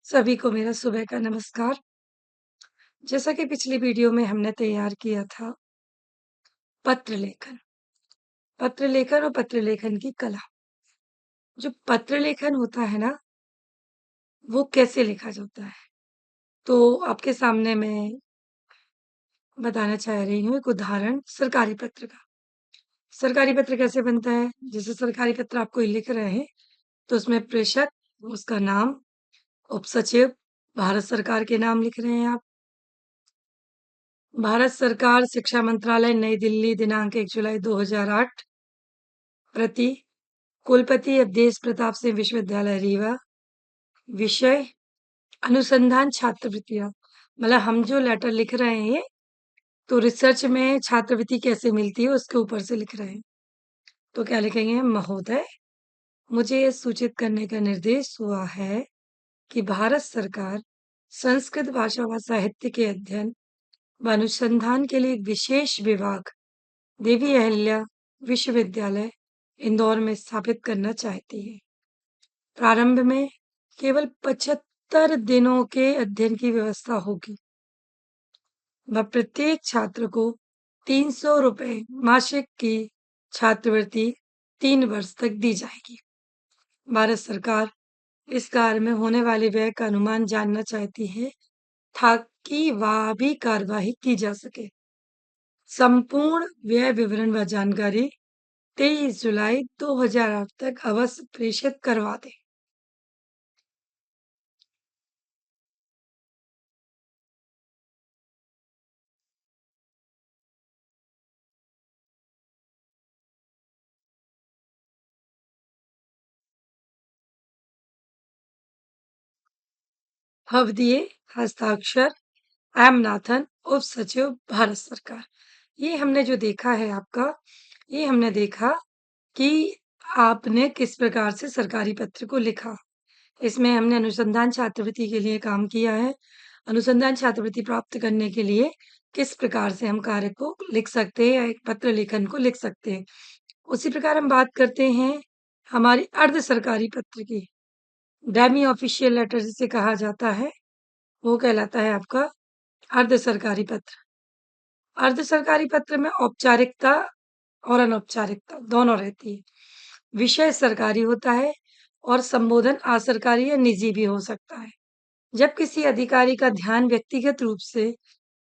सभी को मेरा सुबह का नमस्कार। जैसा कि पिछली वीडियो में हमने तैयार किया था पत्र लेखन। पत्र लेखन और पत्र लेखन की कला। जो पत्र लेखन होता है ना, वो कैसे लिखा जाता है? तो आपके सामने मैं बताना चाह रही हूँ एक उदाहरण सरकारी पत्र का। सरकारी पत्र कैसे बनता है? जैसे सरकारी पत्र आप कोई लिख रहे हैं, तो उसमें प्रेषक, उसका नाम, उपसचिव, भारत सरकार के नाम लिख रहे हैं आप। भारत सरकार शिक्षा मंत्रालय नई दिल्ली दिनांक 1 जुलाई 2008 प्रति कुलपति अवधेश प्रताप सिंह विश्वविद्यालय रीवा। विषय अनुसंधान छात्रवृत्तियां। मतलब हम जो लेटर लिख रहे हैं तो रिसर्च में छात्रवृत्ति कैसे मिलती है उसके ऊपर से लिख रहे हैं। तो क्या लिखेंगे? महोदय, मुझे यह सूचित करने का निर्देश हुआ है कि भारत सरकार संस्कृत भाषा व साहित्य के अध्ययन व अनुसंधान के लिए एक विशेष विभाग देवी अहिल्या विश्वविद्यालय इंदौर में स्थापित करना चाहती है। प्रारंभ में केवल 75 दिनों के अध्ययन की व्यवस्था होगी व प्रत्येक छात्र को 300 रुपए मासिक की छात्रवृत्ति 3 वर्ष तक दी जाएगी। भारत सरकार इस कार्य में होने वाले व्यय का अनुमान जानना चाहती है ताकि वह भी कार्यवाही की जा सके। संपूर्ण व्यय विवरण व जानकारी 23 जुलाई 2008 तक अवश्य प्रेषित करवा दें। हवदिए हस्ताक्षर एम नाथन, उप सचिव, भारत सरकार। ये हमने जो देखा है आपका, ये हमने देखा कि आपने किस प्रकार से सरकारी पत्र को लिखा। इसमें हमने अनुसंधान छात्रवृत्ति के लिए काम किया है। अनुसंधान छात्रवृत्ति प्राप्त करने के लिए किस प्रकार से हम कार्य को लिख सकते हैं या एक पत्र लेखन को लिख सकते हैं। उसी प्रकार हम बात करते हैं हमारी अर्ध सरकारी पत्र की। डेमी ऑफिशियल लेटर जिसे कहा जाता है, वो कहलाता है आपका अर्ध सरकारी पत्र। अर्ध सरकारी पत्र में औपचारिकता और अनौपचारिकता दोनों रहती है। विषय सरकारी होता है और संबोधन असरकारी या निजी भी हो सकता है। जब किसी अधिकारी का ध्यान व्यक्तिगत रूप से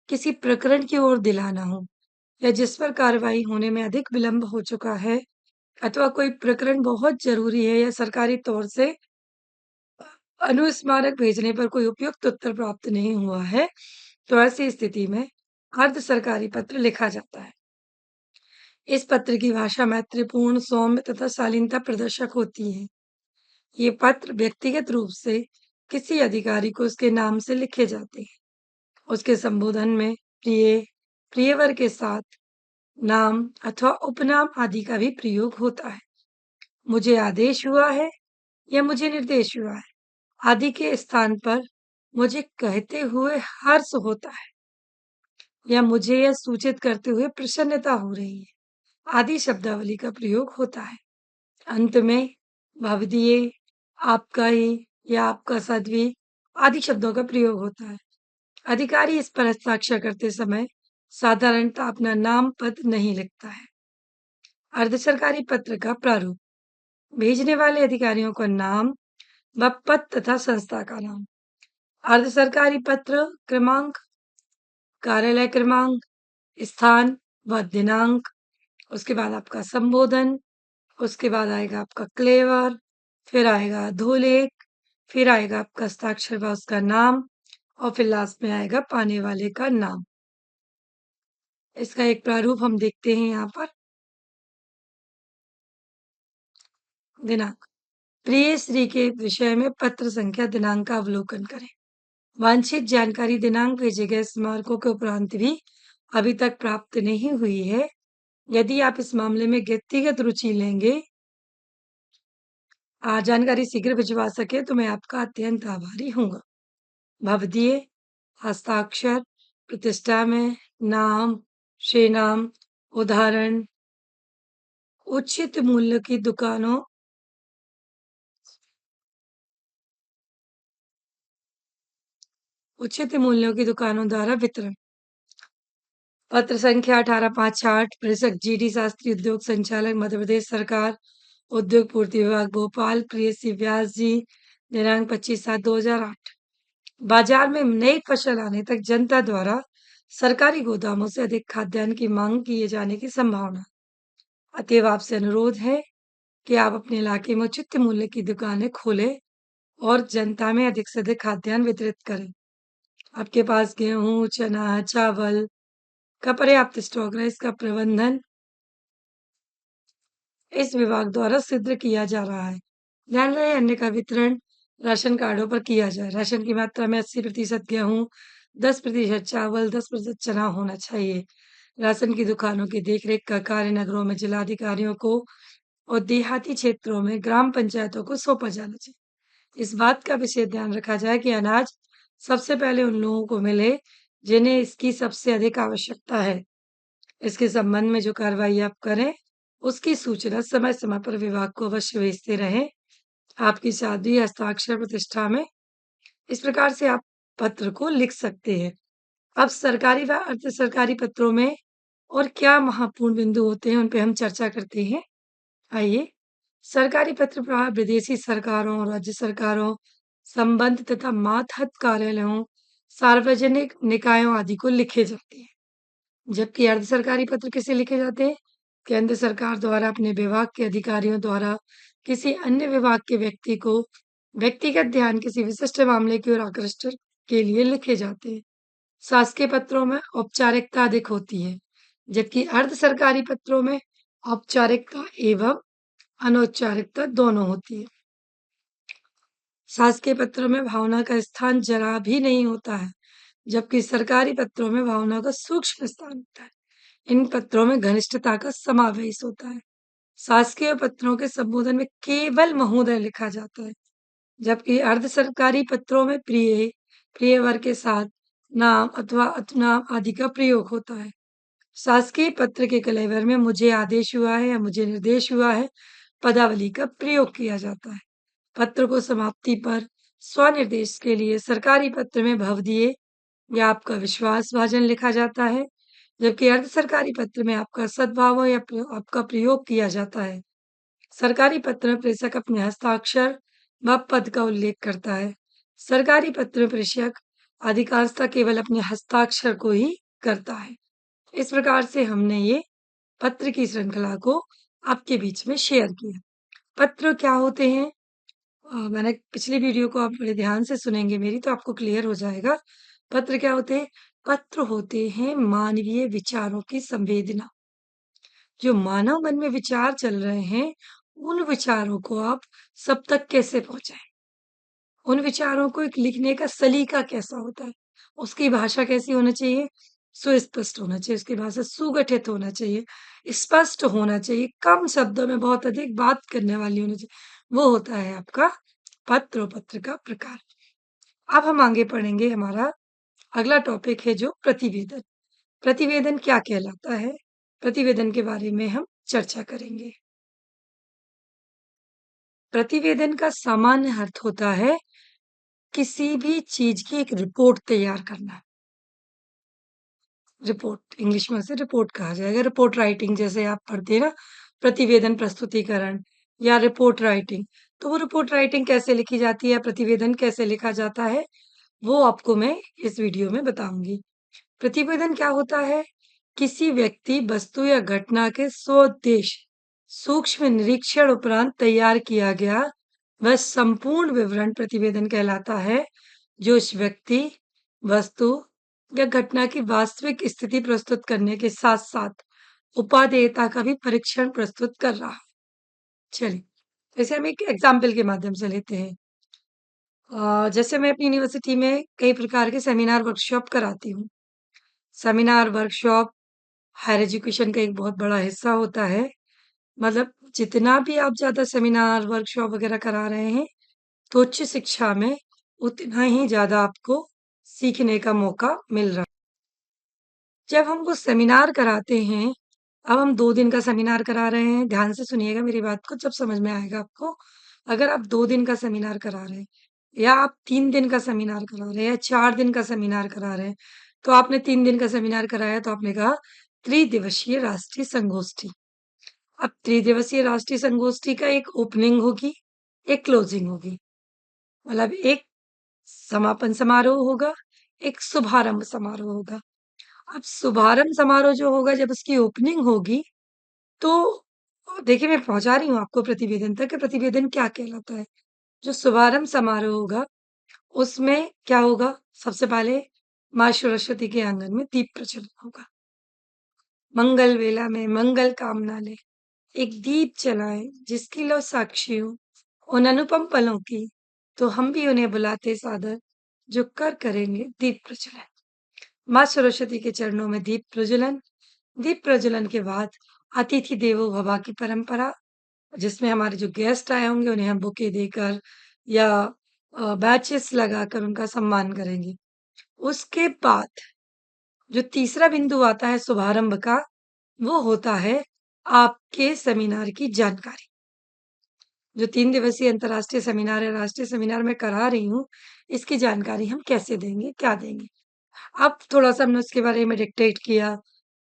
किसी प्रकरण की ओर दिलाना हो या जिस पर कार्रवाई होने में अधिक विलंब हो चुका है अथवा कोई प्रकरण बहुत जरूरी है या सरकारी तौर से अनुस्मारक भेजने पर कोई उपयुक्त उत्तर प्राप्त नहीं हुआ है, तो ऐसी स्थिति में अर्ध सरकारी पत्र लिखा जाता है। इस पत्र की भाषा मैत्रीपूर्ण, सौम्य तथा शालीनता प्रदर्शक होती है। ये पत्र व्यक्तिगत रूप से किसी अधिकारी को उसके नाम से लिखे जाते हैं। उसके संबोधन में प्रिय, प्रियवर के साथ नाम अथवा उपनाम आदि का भी प्रयोग होता है। मुझे आदेश हुआ है या मुझे निर्देश हुआ है आदि के स्थान पर मुझे कहते हुए हर्ष होता है या मुझे यह सूचित करते हुए प्रसन्नता हो रही है आदि शब्दावली का प्रयोग होता है। अंत में भवदीय, आपका ही या आपका सद्वी आदि शब्दों का प्रयोग होता है। अधिकारी इस पर हस्ताक्षर करते समय साधारणतः अपना नाम पद नहीं लिखता है। अर्ध सरकारी पत्र का प्रारूप। भेजने वाले अधिकारियों का नाम व पद तथा संस्था का नाम। अर्ध सरकारी पत्र क्रमांक, कार्यालय क्रमांक, स्थान व दिनांक, उसके बाद आपका संबोधन, उसके बाद आएगा आपका क्लेवर, फिर आएगा अधोलेख, फिर आएगा आपका हस्ताक्षर व उसका नाम और फिर लास्ट में आएगा पाने वाले का नाम। इसका एक प्रारूप हम देखते हैं यहाँ पर। दिनांक। प्रिय श्री के विषय में पत्र संख्या दिनांक का अवलोकन करें। वांछित जानकारी दिनांक भेजे गए स्मारकों के उपरांत भी अभी तक प्राप्त नहीं हुई है। यदि आप इस मामले में व्यक्तिगत रुचि लेंगे, जानकारी शीघ्र भिजवा सके तो मैं आपका अत्यंत आभारी हूँगा। भवदीय हस्ताक्षर, प्रतिष्ठा में नाम, श्रीनाम, उदाहरण, उचित मूल्य की दुकानों उचित मूल्यों की दुकानों द्वारा वितरण। पत्र संख्या 1858 प्रेषक जीडी शास्त्री उद्योग संचालक मध्य प्रदेश सरकार उद्योग पूर्ति विभाग भोपाल प्रेयसी व्यास जी दिनांक 25/7/2008। बाजार में नई फसल आने तक जनता द्वारा सरकारी गोदामों से अधिक खाद्यान्न की मांग किए जाने की संभावना। अतएव आपसे अनुरोध है कि आप अपने इलाके में उचित मूल्य की दुकानें खोलें और जनता में अधिक से अधिक खाद्यान्न वितरित करें। आपके पास गेहूं, चना, चावल का पर्याप्त स्टॉक रहे, इसका प्रबंधन इस विभाग द्वारा सिद्ध किया जा रहा है। ध्यान रहे अन्य का वितरण राशन कार्डों पर किया जाए। राशन की मात्रा में 80% गेहूं, 10% चावल, 10% चना होना चाहिए। राशन की दुकानों की देखरेख का कार्य नगरों में जिलाधिकारियों को और देहाती क्षेत्रों में ग्राम पंचायतों को सौंपा जाना चाहिए। इस बात का विशेष ध्यान रखा जाए कि अनाज सबसे पहले उन लोगों को मिले जिन्हें इसकी सबसे अधिक आवश्यकता है। इसके संबंध में जो कार्रवाई आप करें, उसकी सूचना समय-समय पर विभाग को अवश्य भेजते रहें। आपकी शादी हस्ताक्षर प्रतिष्ठा में इस प्रकार से आप पत्र को लिख सकते हैं। अब सरकारी व अर्ध सरकारी पत्रों में और क्या महत्वपूर्ण बिंदु होते हैं, उन पे हम चर्चा करते हैं। आइए, सरकारी पत्र प्रवाह विदेशी सरकारों, राज्य सरकारों, संबंध तथा मातहत कार्यालयों, सार्वजनिक निकायों आदि को लिखे जाते हैं। जबकि अर्ध सरकारी पत्र किसे लिखे जाते हैं? केंद्र सरकार द्वारा अपने विभाग के अधिकारियों द्वारा किसी अन्य विभाग के व्यक्ति को व्यक्तिगत ध्यान किसी विशिष्ट मामले की ओर आकृष्ट के लिए लिखे जाते हैं। शासकीय पत्रों में औपचारिकता अधिक होती है, जबकि अर्ध सरकारी पत्रों में औपचारिकता एवं अनौपचारिकता दोनों होती है। शासकीय पत्रों में भावना का स्थान जरा भी नहीं होता है, जबकि सरकारी पत्रों में भावना का सूक्ष्म स्थान होता है। इन पत्रों में घनिष्ठता का समावेश होता है। शासकीय पत्रों के संबोधन में केवल महोदय लिखा जाता है, जबकि अर्ध सरकारी पत्रों में प्रिय, प्रियवर के साथ नाम अथवा उपनाम आदि का प्रयोग होता है। शासकीय पत्र के कलेवर में मुझे आदेश हुआ है या मुझे निर्देश हुआ है पदावली का प्रयोग किया जाता है। पत्र को समाप्ति पर स्वनिर्देश के लिए सरकारी पत्र में भवदीय या आपका विश्वासभाजन लिखा जाता है, जबकि अर्ध सरकारी पत्र में आपका सद्भाव या आपका प्रयोग किया जाता है। सरकारी पत्र में प्रेषक अपने हस्ताक्षर व पद का उल्लेख करता है। सरकारी पत्र में प्रेषक अधिकांशतः केवल अपने हस्ताक्षर को ही करता है। इस प्रकार से हमने ये पत्र की श्रृंखला को आपके बीच में शेयर किया। पत्र क्या होते हैं? मैंने पिछली वीडियो को आप बड़े ध्यान से सुनेंगे मेरी तो आपको क्लियर हो जाएगा। पत्र क्या होते हैं? पत्र होते हैं मानवीय विचारों की संवेदना। जो मानव मन में विचार चल रहे हैं, उन विचारों को आप सब तक कैसे पहुँचाएँ? उन विचारों को एक लिखने का सलीका कैसा होता है? उसकी भाषा कैसी होनी चाहिए? सुस्पष्ट होना चाहिए, उसकी भाषा सुगठित होना चाहिए, स्पष्ट होना चाहिए, कम शब्दों में बहुत अधिक बात करने वाली होनी चाहिए। वो होता है आपका पत्र और पत्र का प्रकार। अब हम आगे पढ़ेंगे हमारा अगला टॉपिक है जो प्रतिवेदन। प्रतिवेदन क्या कहलाता है? प्रतिवेदन के बारे में हम चर्चा करेंगे। प्रतिवेदन का सामान्य अर्थ होता है किसी भी चीज की एक रिपोर्ट तैयार करना। रिपोर्ट इंग्लिश में उसे रिपोर्ट कहा जाएगा। रिपोर्ट राइटिंग जैसे आप पढ़ते हैं ना, प्रतिवेदन प्रस्तुतिकरण या रिपोर्ट राइटिंग, तो वो रिपोर्ट राइटिंग कैसे लिखी जाती है, प्रतिवेदन कैसे लिखा जाता है, वो आपको मैं इस वीडियो में बताऊंगी। प्रतिवेदन क्या होता है? किसी व्यक्ति, वस्तु या घटना के स्वोद्देश्य सूक्ष्म निरीक्षण उपरांत तैयार किया गया वह संपूर्ण विवरण प्रतिवेदन कहलाता है, जो इस व्यक्ति, वस्तु या घटना की वास्तविक स्थिति प्रस्तुत करने के साथ-साथ उपादेयता का भी परीक्षण प्रस्तुत कर रहा है। चलिए, जैसे हम एक एग्जाम्पल के माध्यम से लेते हैं। जैसे मैं अपनी यूनिवर्सिटी में कई प्रकार के सेमिनार वर्कशॉप कराती हूँ। सेमिनार वर्कशॉप हायर एजुकेशन का एक बहुत बड़ा हिस्सा होता है। मतलब जितना भी आप ज़्यादा सेमिनार, वर्कशॉप वगैरह करा रहे हैं, तो उच्च शिक्षा में उतना ही ज़्यादा आपको सीखने का मौका मिल रहा है। जब हम कुछ सेमिनार कराते हैं, अब हम 2 दिन का सेमिनार करा रहे हैं, ध्यान से सुनिएगा मेरी बात को, जब समझ में आएगा आपको। अगर आप 2 दिन का सेमिनार करा रहे हैं, या आप 3 दिन का सेमिनार करा रहे हैं या 4 दिन का सेमिनार करा रहे हैं। तो आपने 3 दिन का सेमिनार कराया तो आपने कहा त्रिदिवसीय राष्ट्रीय संगोष्ठी। अब त्रिदिवसीय राष्ट्रीय संगोष्ठी का एक ओपनिंग होगी, एक क्लोजिंग होगी। मतलब एक समापन समारोह होगा, एक शुभारंभ समारोह होगा। अब शुभारंभ समारोह जो होगा जब उसकी ओपनिंग होगी तो देखिए मैं पहुँचा रही हूँ आपको प्रतिवेदन तक कि प्रतिवेदन क्या कहलाता है। जो शुभारंभ समारोह होगा उसमें क्या होगा? सबसे पहले माँ सरस्वती के आंगन में दीप प्रज्वलन होगा। मंगल वेला में मंगल कामना ले एक दीप जलाएं जिसकी लो साक्षी हो उन अनुपम पलों की, तो हम भी उन्हें बुलाते सादर जो कर करेंगे दीप प्रज्वलन। माँ सरस्वती के चरणों में दीप प्रज्वलन के बाद अतिथि देवो भव की परंपरा, जिसमें हमारे जो गेस्ट आए होंगे उन्हें हम बुके देकर या बैचेस लगाकर उनका सम्मान करेंगे। उसके बाद जो तीसरा बिंदु आता है शुभारंभ का, वो होता है आपके सेमिनार की जानकारी। जो 3 दिवसीय अंतर्राष्ट्रीय सेमिनार है, राष्ट्रीय सेमिनार मैं करा रही हूँ, इसकी जानकारी हम कैसे देंगे, क्या देंगे? अब थोड़ा-सा हमने उसके बारे में डिक्टेट किया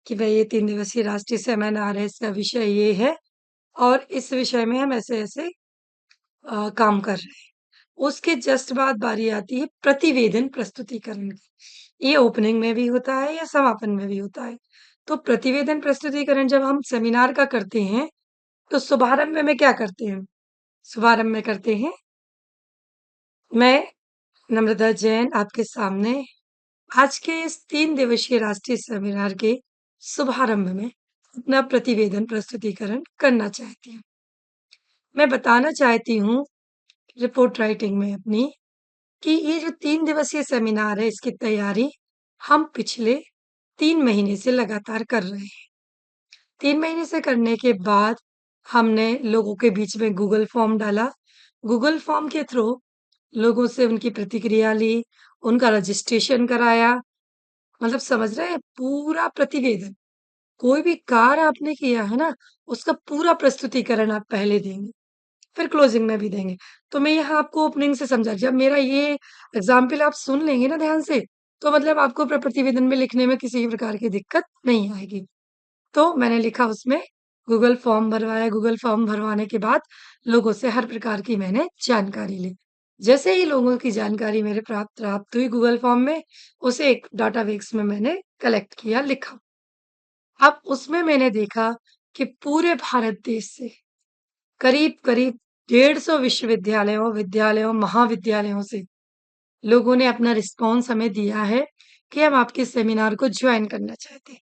कि भई ये 3 दिवसीय राष्ट्रीय सेमिनार है, इसका विषय ये है और इस विषय में हम ऐसे-ऐसे काम कर रहे हैं। उसके जस्ट बाद बारी आती है प्रतिवेदन प्रस्तुतिकरण की। ये ओपनिंग में भी होता है या समापन में भी होता है। तो प्रतिवेदन प्रस्तुतिकरण जब हम सेमिनार का करते हैं, तो शुभारंभ में क्या करते हैं? शुभारंभ में करते हैं, मैं नम्रता जैन आपके सामने आज के इस 3 दिवसीय राष्ट्रीय सेमिनार के शुभारंभ में अपना प्रतिवेदन प्रस्तुतिकरण करना चाहती हूँ। मैं बताना चाहती हूँ रिपोर्ट राइटिंग में अपनी कि ये जो 3 दिवसीय सेमिनार है इसकी तैयारी हम पिछले 3 महीने से लगातार कर रहे हैं। 3 महीने से करने के बाद हमने लोगों के बीच में गूगल फॉर्म डाला। गूगल फॉर्म के थ्रू लोगों से उनकी प्रतिक्रिया ली, उनका रजिस्ट्रेशन कराया। मतलब समझ रहे हैं? पूरा प्रतिवेदन, कोई भी कार्य आपने किया है ना, उसका पूरा प्रस्तुतिकरण आप पहले देंगे। फिर क्लोजिंग में भी देंगे। तो मैं यहाँ आपको ओपनिंग से समझा जब मेरा ये एग्ज़ाम्पल आप सुन लेंगे ना ध्यान से, तो मतलब आपको प्रतिवेदन में लिखने में किसी भी प्रकार की दिक्कत नहीं आएगी। तो मैंने लिखा उसमें गूगल फॉर्म भरवाया, गूगल फॉर्म भरवाने के बाद लोगों से हर प्रकार की मैंने जानकारी ली। जैसे ही लोगों की जानकारी मेरे प्राप्त हुई गूगल फॉर्म में, उसे एक डाटाबेस में मैंने कलेक्ट किया, लिखा। अब उसमें मैंने देखा कि पूरे भारत देश से करीब-करीब 150 विश्वविद्यालयों, विद्यालयों, महाविद्यालयों से लोगों ने अपना रिस्पॉन्स हमें दिया है कि हम आपके सेमिनार को जॉइन करना चाहते हैं।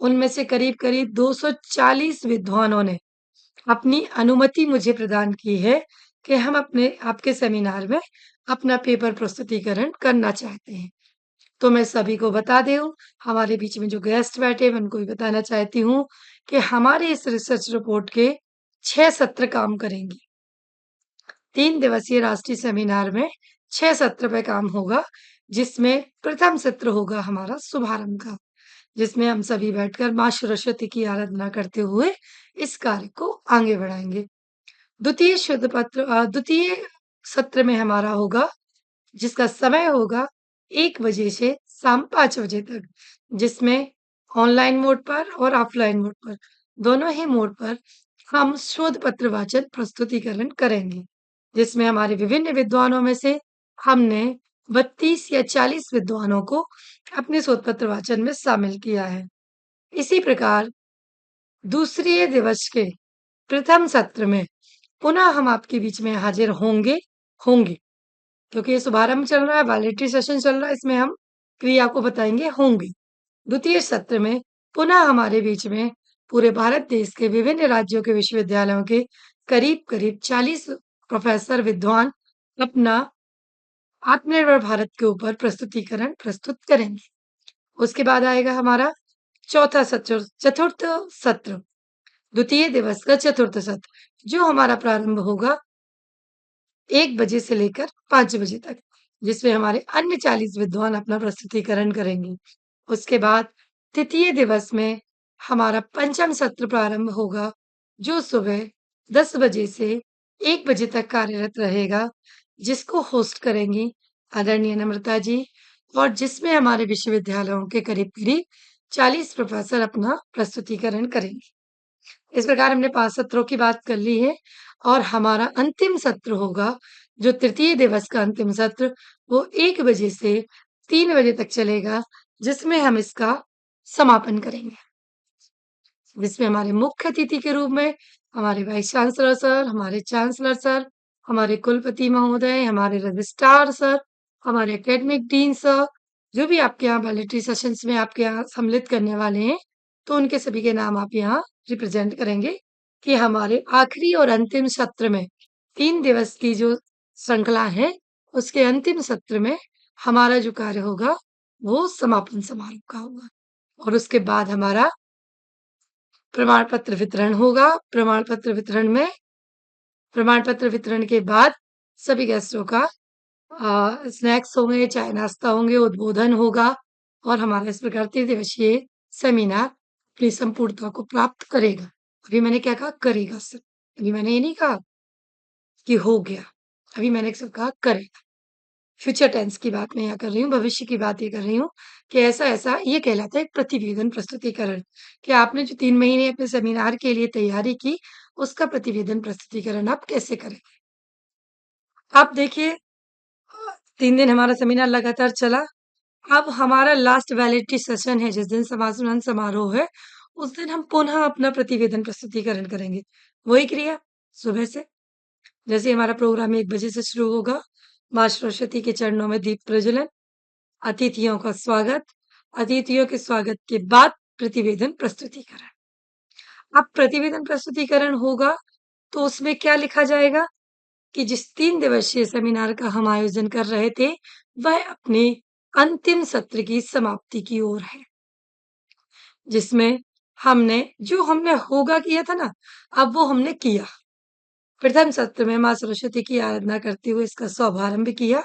उनमें से करीब-करीब 240 विद्वानों ने अपनी अनुमति मुझे प्रदान की है कि हम अपने आपके सेमिनार में अपना पेपर प्रस्तुतिकरण करना चाहते हैं। तो मैं सभी को बता दूँ, हमारे बीच में जो गेस्ट बैठे हैं, मैं उनको भी बताना चाहती हूँ कि हमारे इस रिसर्च रिपोर्ट के 6 सत्र काम करेंगे। 3 दिवसीय राष्ट्रीय सेमिनार में 6 सत्र पे काम होगा, जिसमें प्रथम सत्र होगा हमारा शुभारंभ का, जिसमें हम सभी बैठकर माँ सरस्वती की आराधना करते हुए इस कार्य को आगे बढ़ाएँगे। द्वितीय सत्र में हमारा होगा जिसका समय होगा 1 बजे से शाम 5 बजे तक, जिसमें ऑनलाइन मोड पर और ऑफलाइन मोड पर, दोनों ही मोड पर हम शोध पत्र वाचन प्रस्तुतिकरण करेंगे, जिसमें हमारे विभिन्न विद्वानों में से हमने 32 या 40 विद्वानों को अपने शोध पत्र वाचन में शामिल किया है। इसी प्रकार दूसरे दिवस के प्रथम सत्र में पुनः हम आपके बीच में हाजिर होंगे। क्योंकि ये शुभारंभ चल रहा है, वैलिडिटी सेशन चल रहा है, इसमें हम क्रिया को बताएँगे होंगे। द्वितीय सत्र में पुनः हमारे बीच में पूरे भारत देश के विभिन्न राज्यों के विश्वविद्यालयों के करीब-करीब 40 प्रोफ़ेसर विद्वान अपना आत्मनिर्भर भारत के ऊपर प्रस्तुतिकरण प्रस्तुत करेंगे। उसके बाद आएगा हमारा चतुर्थ सत्र, द्वितीय दिवस का चतुर्थ सत्र, जो हमारा प्रारंभ होगा 1 बजे से लेकर 5 बजे तक, जिसमें हमारे अन्य 40 विद्वान अपना प्रस्तुतिकरण करेंगे। उसके बाद तृतीय दिवस में हमारा पंचम सत्र प्रारंभ होगा, जो सुबह 10 बजे से 1 बजे तक कार्यरत रहेगा। जिसको होस्ट करेंगी आदरणीय नम्रता जी और जिसमें हमारे विश्वविद्यालयों के करीब-करीब 40 प्रोफ़ेसर अपना प्रस्तुतिकरण करेंगे। इस प्रकार हमने 5 सत्रों की बात कर ली है और हमारा अंतिम सत्र होगा, जो तृतीय दिवस का अंतिम सत्र, वो 1 बजे से 3 बजे तक चलेगा, जिसमें हम इसका समापन करेंगे। जिसमें हमारे मुख्य अतिथि के रूप में हमारे वाइस चांसलर सर, हमारे चांसलर सर, हमारे कुलपति महोदय, हमारे रजिस्ट्रार सर, हमारे एकेडमिक डीन सर, जो भी आपके यहाँ वैलिडिटी सेशंस में आपके यहाँ सम्मिलित करने वाले हैं, तो उनके सभी के नाम आप यहाँ रिप्रेजेंट करेंगे कि हमारे आखिरी और अंतिम सत्र में 3 दिवस की जो श्रृंखला है, उसके अंतिम सत्र में हमारा जो कार्य होगा, वो समापन समारोह का होगा और उसके बाद हमारा प्रमाण पत्र वितरण होगा। प्रमाण पत्र वितरण के बाद सभी गेस्टों का स्नैक्स होंगे, चाय नाश्ता होंगे, उद्बोधन होगा और हमारा इस प्रकार 3 दिवसीय सेमिनार अपनी संपूर्णता को प्राप्त करेगा। अभी मैंने क्या कहा? करेगा सिर्फ। अभी मैंने ये नहीं कहा कि हो गया। अभी मैंने सिर्फ कहा करेगा। फ्यूचर टेंस की बात मैं यहाँ कर रही हूँ, भविष्य की बात ये कर रही हूँ कि ऐसा-ऐसा ये कहलाता है एक प्रतिवेदन प्रस्तुतिकरण, कि आपने जो 3 महीने अपने सेमिनार के लिए तैयारी की, उसका प्रतिवेदन प्रस्तुतिकरण आप कैसे करेंगे। अब देखिए 3 दिन हमारा सेमिनार लगातार चला, अब हमारा लास्ट वैलिडिटी सेशन है, जिस दिन समापन समारोह है, उस दिन हम पुनः अपना प्रतिवेदन प्रस्तुतिकरण करेंगे। वही क्रिया सुबह से, जैसे हमारा प्रोग्राम 1 बजे से शुरू होगा, माँ सरस्वती के चरणों में दीप प्रज्वलन, अतिथियों का स्वागत, अतिथियों के स्वागत के बाद प्रतिवेदन प्रस्तुतिकरण। अब प्रतिवेदन प्रस्तुतिकरण होगा, तो उसमें क्या लिखा जाएगा कि जिस 3 दिवसीय सेमिनार का हम आयोजन कर रहे थे, वह अपने अंतिम सत्र की समाप्ति की ओर है। जिसमें जो हमने होगा किया था ना, अब वो हमने किया। प्रथम सत्र में माँ सरस्वती की आराधना करते हुए इसका शुभारंभ किया।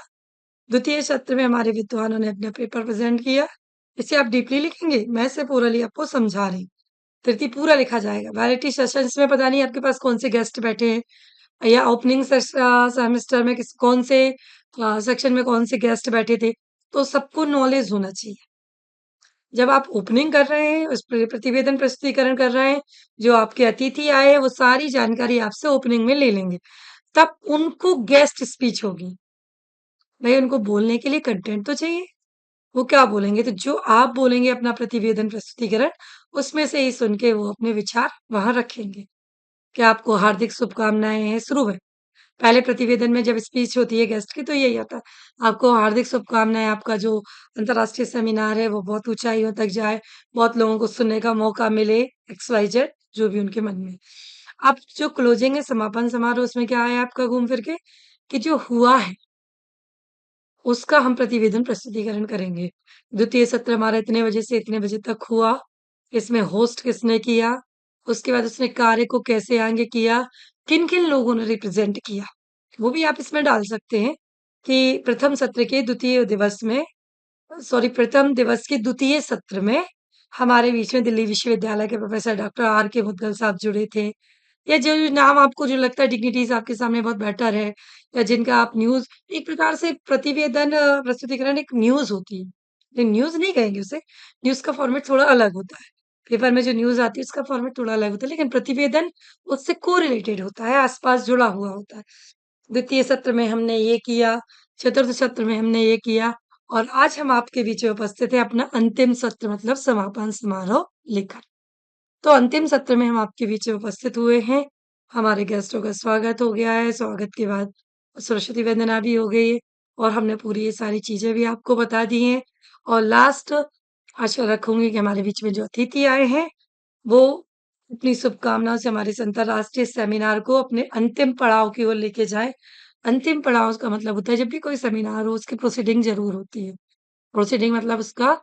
द्वितीय सत्र में हमारे विद्वानों ने अपना पेपर प्रेज़ेंट किया। इसे आप डीपली लिखेंगे, मैं सिर्फ़ ओरली आपको समझा रही हूँ। तृतीय पूरा लिखा जाएगा। वैरायटी सेशंस में पता नहीं आपके पास कौन से गेस्ट बैठे हैं या ओपनिंग सेमेस्टर में कौन से सेक्शन में कौन से गेस्ट बैठे थे, तो सबको नॉलेज होना चाहिए। जब आप ओपनिंग कर रहे हैं, उस प्रतिवेदन प्रस्तुतिकरण कर रहे हैं, जो आपके अतिथि आए हैं, वो सारी जानकारी आपसे ओपनिंग में ले लेंगे। तब उनको गेस्ट स्पीच होगी। भई उनको बोलने के लिए कंटेंट तो चाहिए। वो क्या बोलेंगे? तो जो आप बोलेंगे अपना प्रतिवेदन प्रस्तुतिकरण, उसमें से ही सुन के वो अपने विचार वहाँ रखेंगे, कि आपको हार्दिक शुभकामनाएँ हैं शुरू में। पहले प्रतिवेदन में जब स्पीच होती है गेस्ट की तो यही आता है, आपको हार्दिक शुभकामनाएँ, आपका जो अंतर्राष्ट्रीय सेमिनार है वो बहुत ऊँचाइयों तक जाए, बहुत लोगों को सुनने का मौका मिले, एक्स, वाई, जेड जो भी उनके मन में। अब जो क्लोजिंग है समापन समारोह उसमें क्या है आपका घूम फिर के, कि जो हुआ है उसका हम प्रतिवेदन प्रस्तुतिकरण करेंगे। द्वितीय सत्र हमारा इतने बजे से इतने बजे तक हुआ। इसमें होस्ट किसने किया? उसके बाद उसने कार्य को कैसे आगे किया? किन-किन लोगों ने रिप्रेज़ेंट किया? वो भी आप इसमें डाल सकते हैं कि प्रथम सत्र के द्वितीय दिवस में प्रथम दिवस के द्वितीय सत्र में हमारे बीच में दिल्ली विश्वविद्यालय के प्रोफ़ेसर डॉक्टर आर के मुद्गल साहब जुड़े थे। या जो नाम आपको जो लगता है डिग्निटीज़ आपके सामने बहुत बेटर है या जिनका आप न्यूज़ एक प्रकार से प्रतिवेदन प्रस्तुतिकरण एक न्यूज़ होती है। नहीं न्यूज़ नहीं कहेंगे उसे, न्यूज़ का फ़ॉर्मेट थोड़ा अलग होता है। पेपर में जो न्यूज़ आती है उसका फ़ॉर्मेट थोड़ा अलग होता है, लेकिन प्रतिवेदन उससे कोरिलेटेड होता है, आस-पास जुड़ा हुआ होता है। द्वितीय सत्र में हमने ये किया, चतुर्थ सत्र में हमने ये किया और आज हम आपके बीच में उपस्थित हैं अपना अंतिम सत्र मतलब समापन समारोह लेकर। तो अंतिम सत्र में हम आपके बीच में उपस्थित हुए हैं। हमारे गेस्टों का स्वागत हो गया है, स्वागत के बाद सरस्वती वंदना भी हो गई है और हमने पूरी ये सारी चीज़ें भी आपको बता दी हैं और लास्ट आशा रखूँगी कि हमारे बीच में जो अतिथि आए हैं, वो अपनी शुभकामनाओं से हमारे इस अंतर्राष्ट्रीय सेमिनार को अपने अंतिम पड़ाव की ओर लेके जाएँ। अंतिम पड़ाव का मतलब होता है जब भी कोई सेमिनार हो उसकी प्रोसीडिंग ज़रूर होती है। प्रोसीडिंग मतलब उसका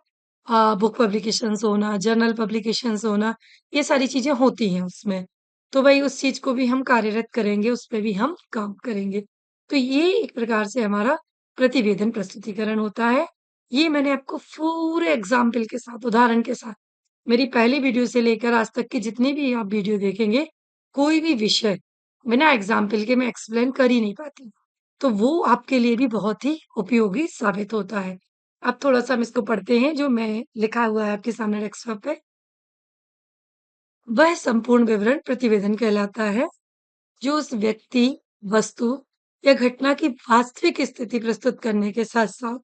बुक पब्लिकेशंस होना, जर्नल पब्लिकेशंस होना, ये सारी चीज़ें होती हैं उसमें। तो भई उस चीज़ को भी हम कार्यरत करेंगे, उस पे भी हम काम करेंगे। तो ये एक प्रकार से हमारा प्रतिवेदन प्रस्तुतिकरण होता है। ये मैंने आपको पूरे एग्ज़ाम्पल के साथ, उदाहरण के साथ मेरी पहली वीडियो से लेकर आज तक की जितनी भी आप वीडियो देखेंगे, कोई भी विषय बिना एग्ज़ाम्पल के मैं एक्सप्लेन कर ही नहीं पाती। तो वो आपके लिए भी बहुत ही उपयोगी साबित होता है। अब थोड़ा-सा हम इसको पढ़ते हैं जो मैं लिखा हुआ है आपके सामने डेस्कटॉप पे। वह संपूर्ण विवरण प्रतिवेदन कहलाता है, जो उस व्यक्ति, वस्तु या घटना की वास्तविक स्थिति प्रस्तुत करने के साथ-साथ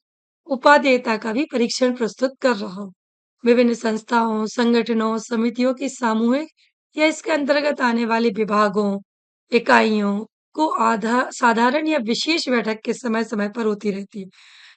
उपादेयता का भी परीक्षण प्रस्तुत कर रहा हो। विभिन्न संस्थाओं, संगठनों, समितियों की सामूहिक या इसके अंतर्गत आने वाले विभागों, इकाइयों को साधारण या विशेष बैठक के समय-समय पर होती रहती है।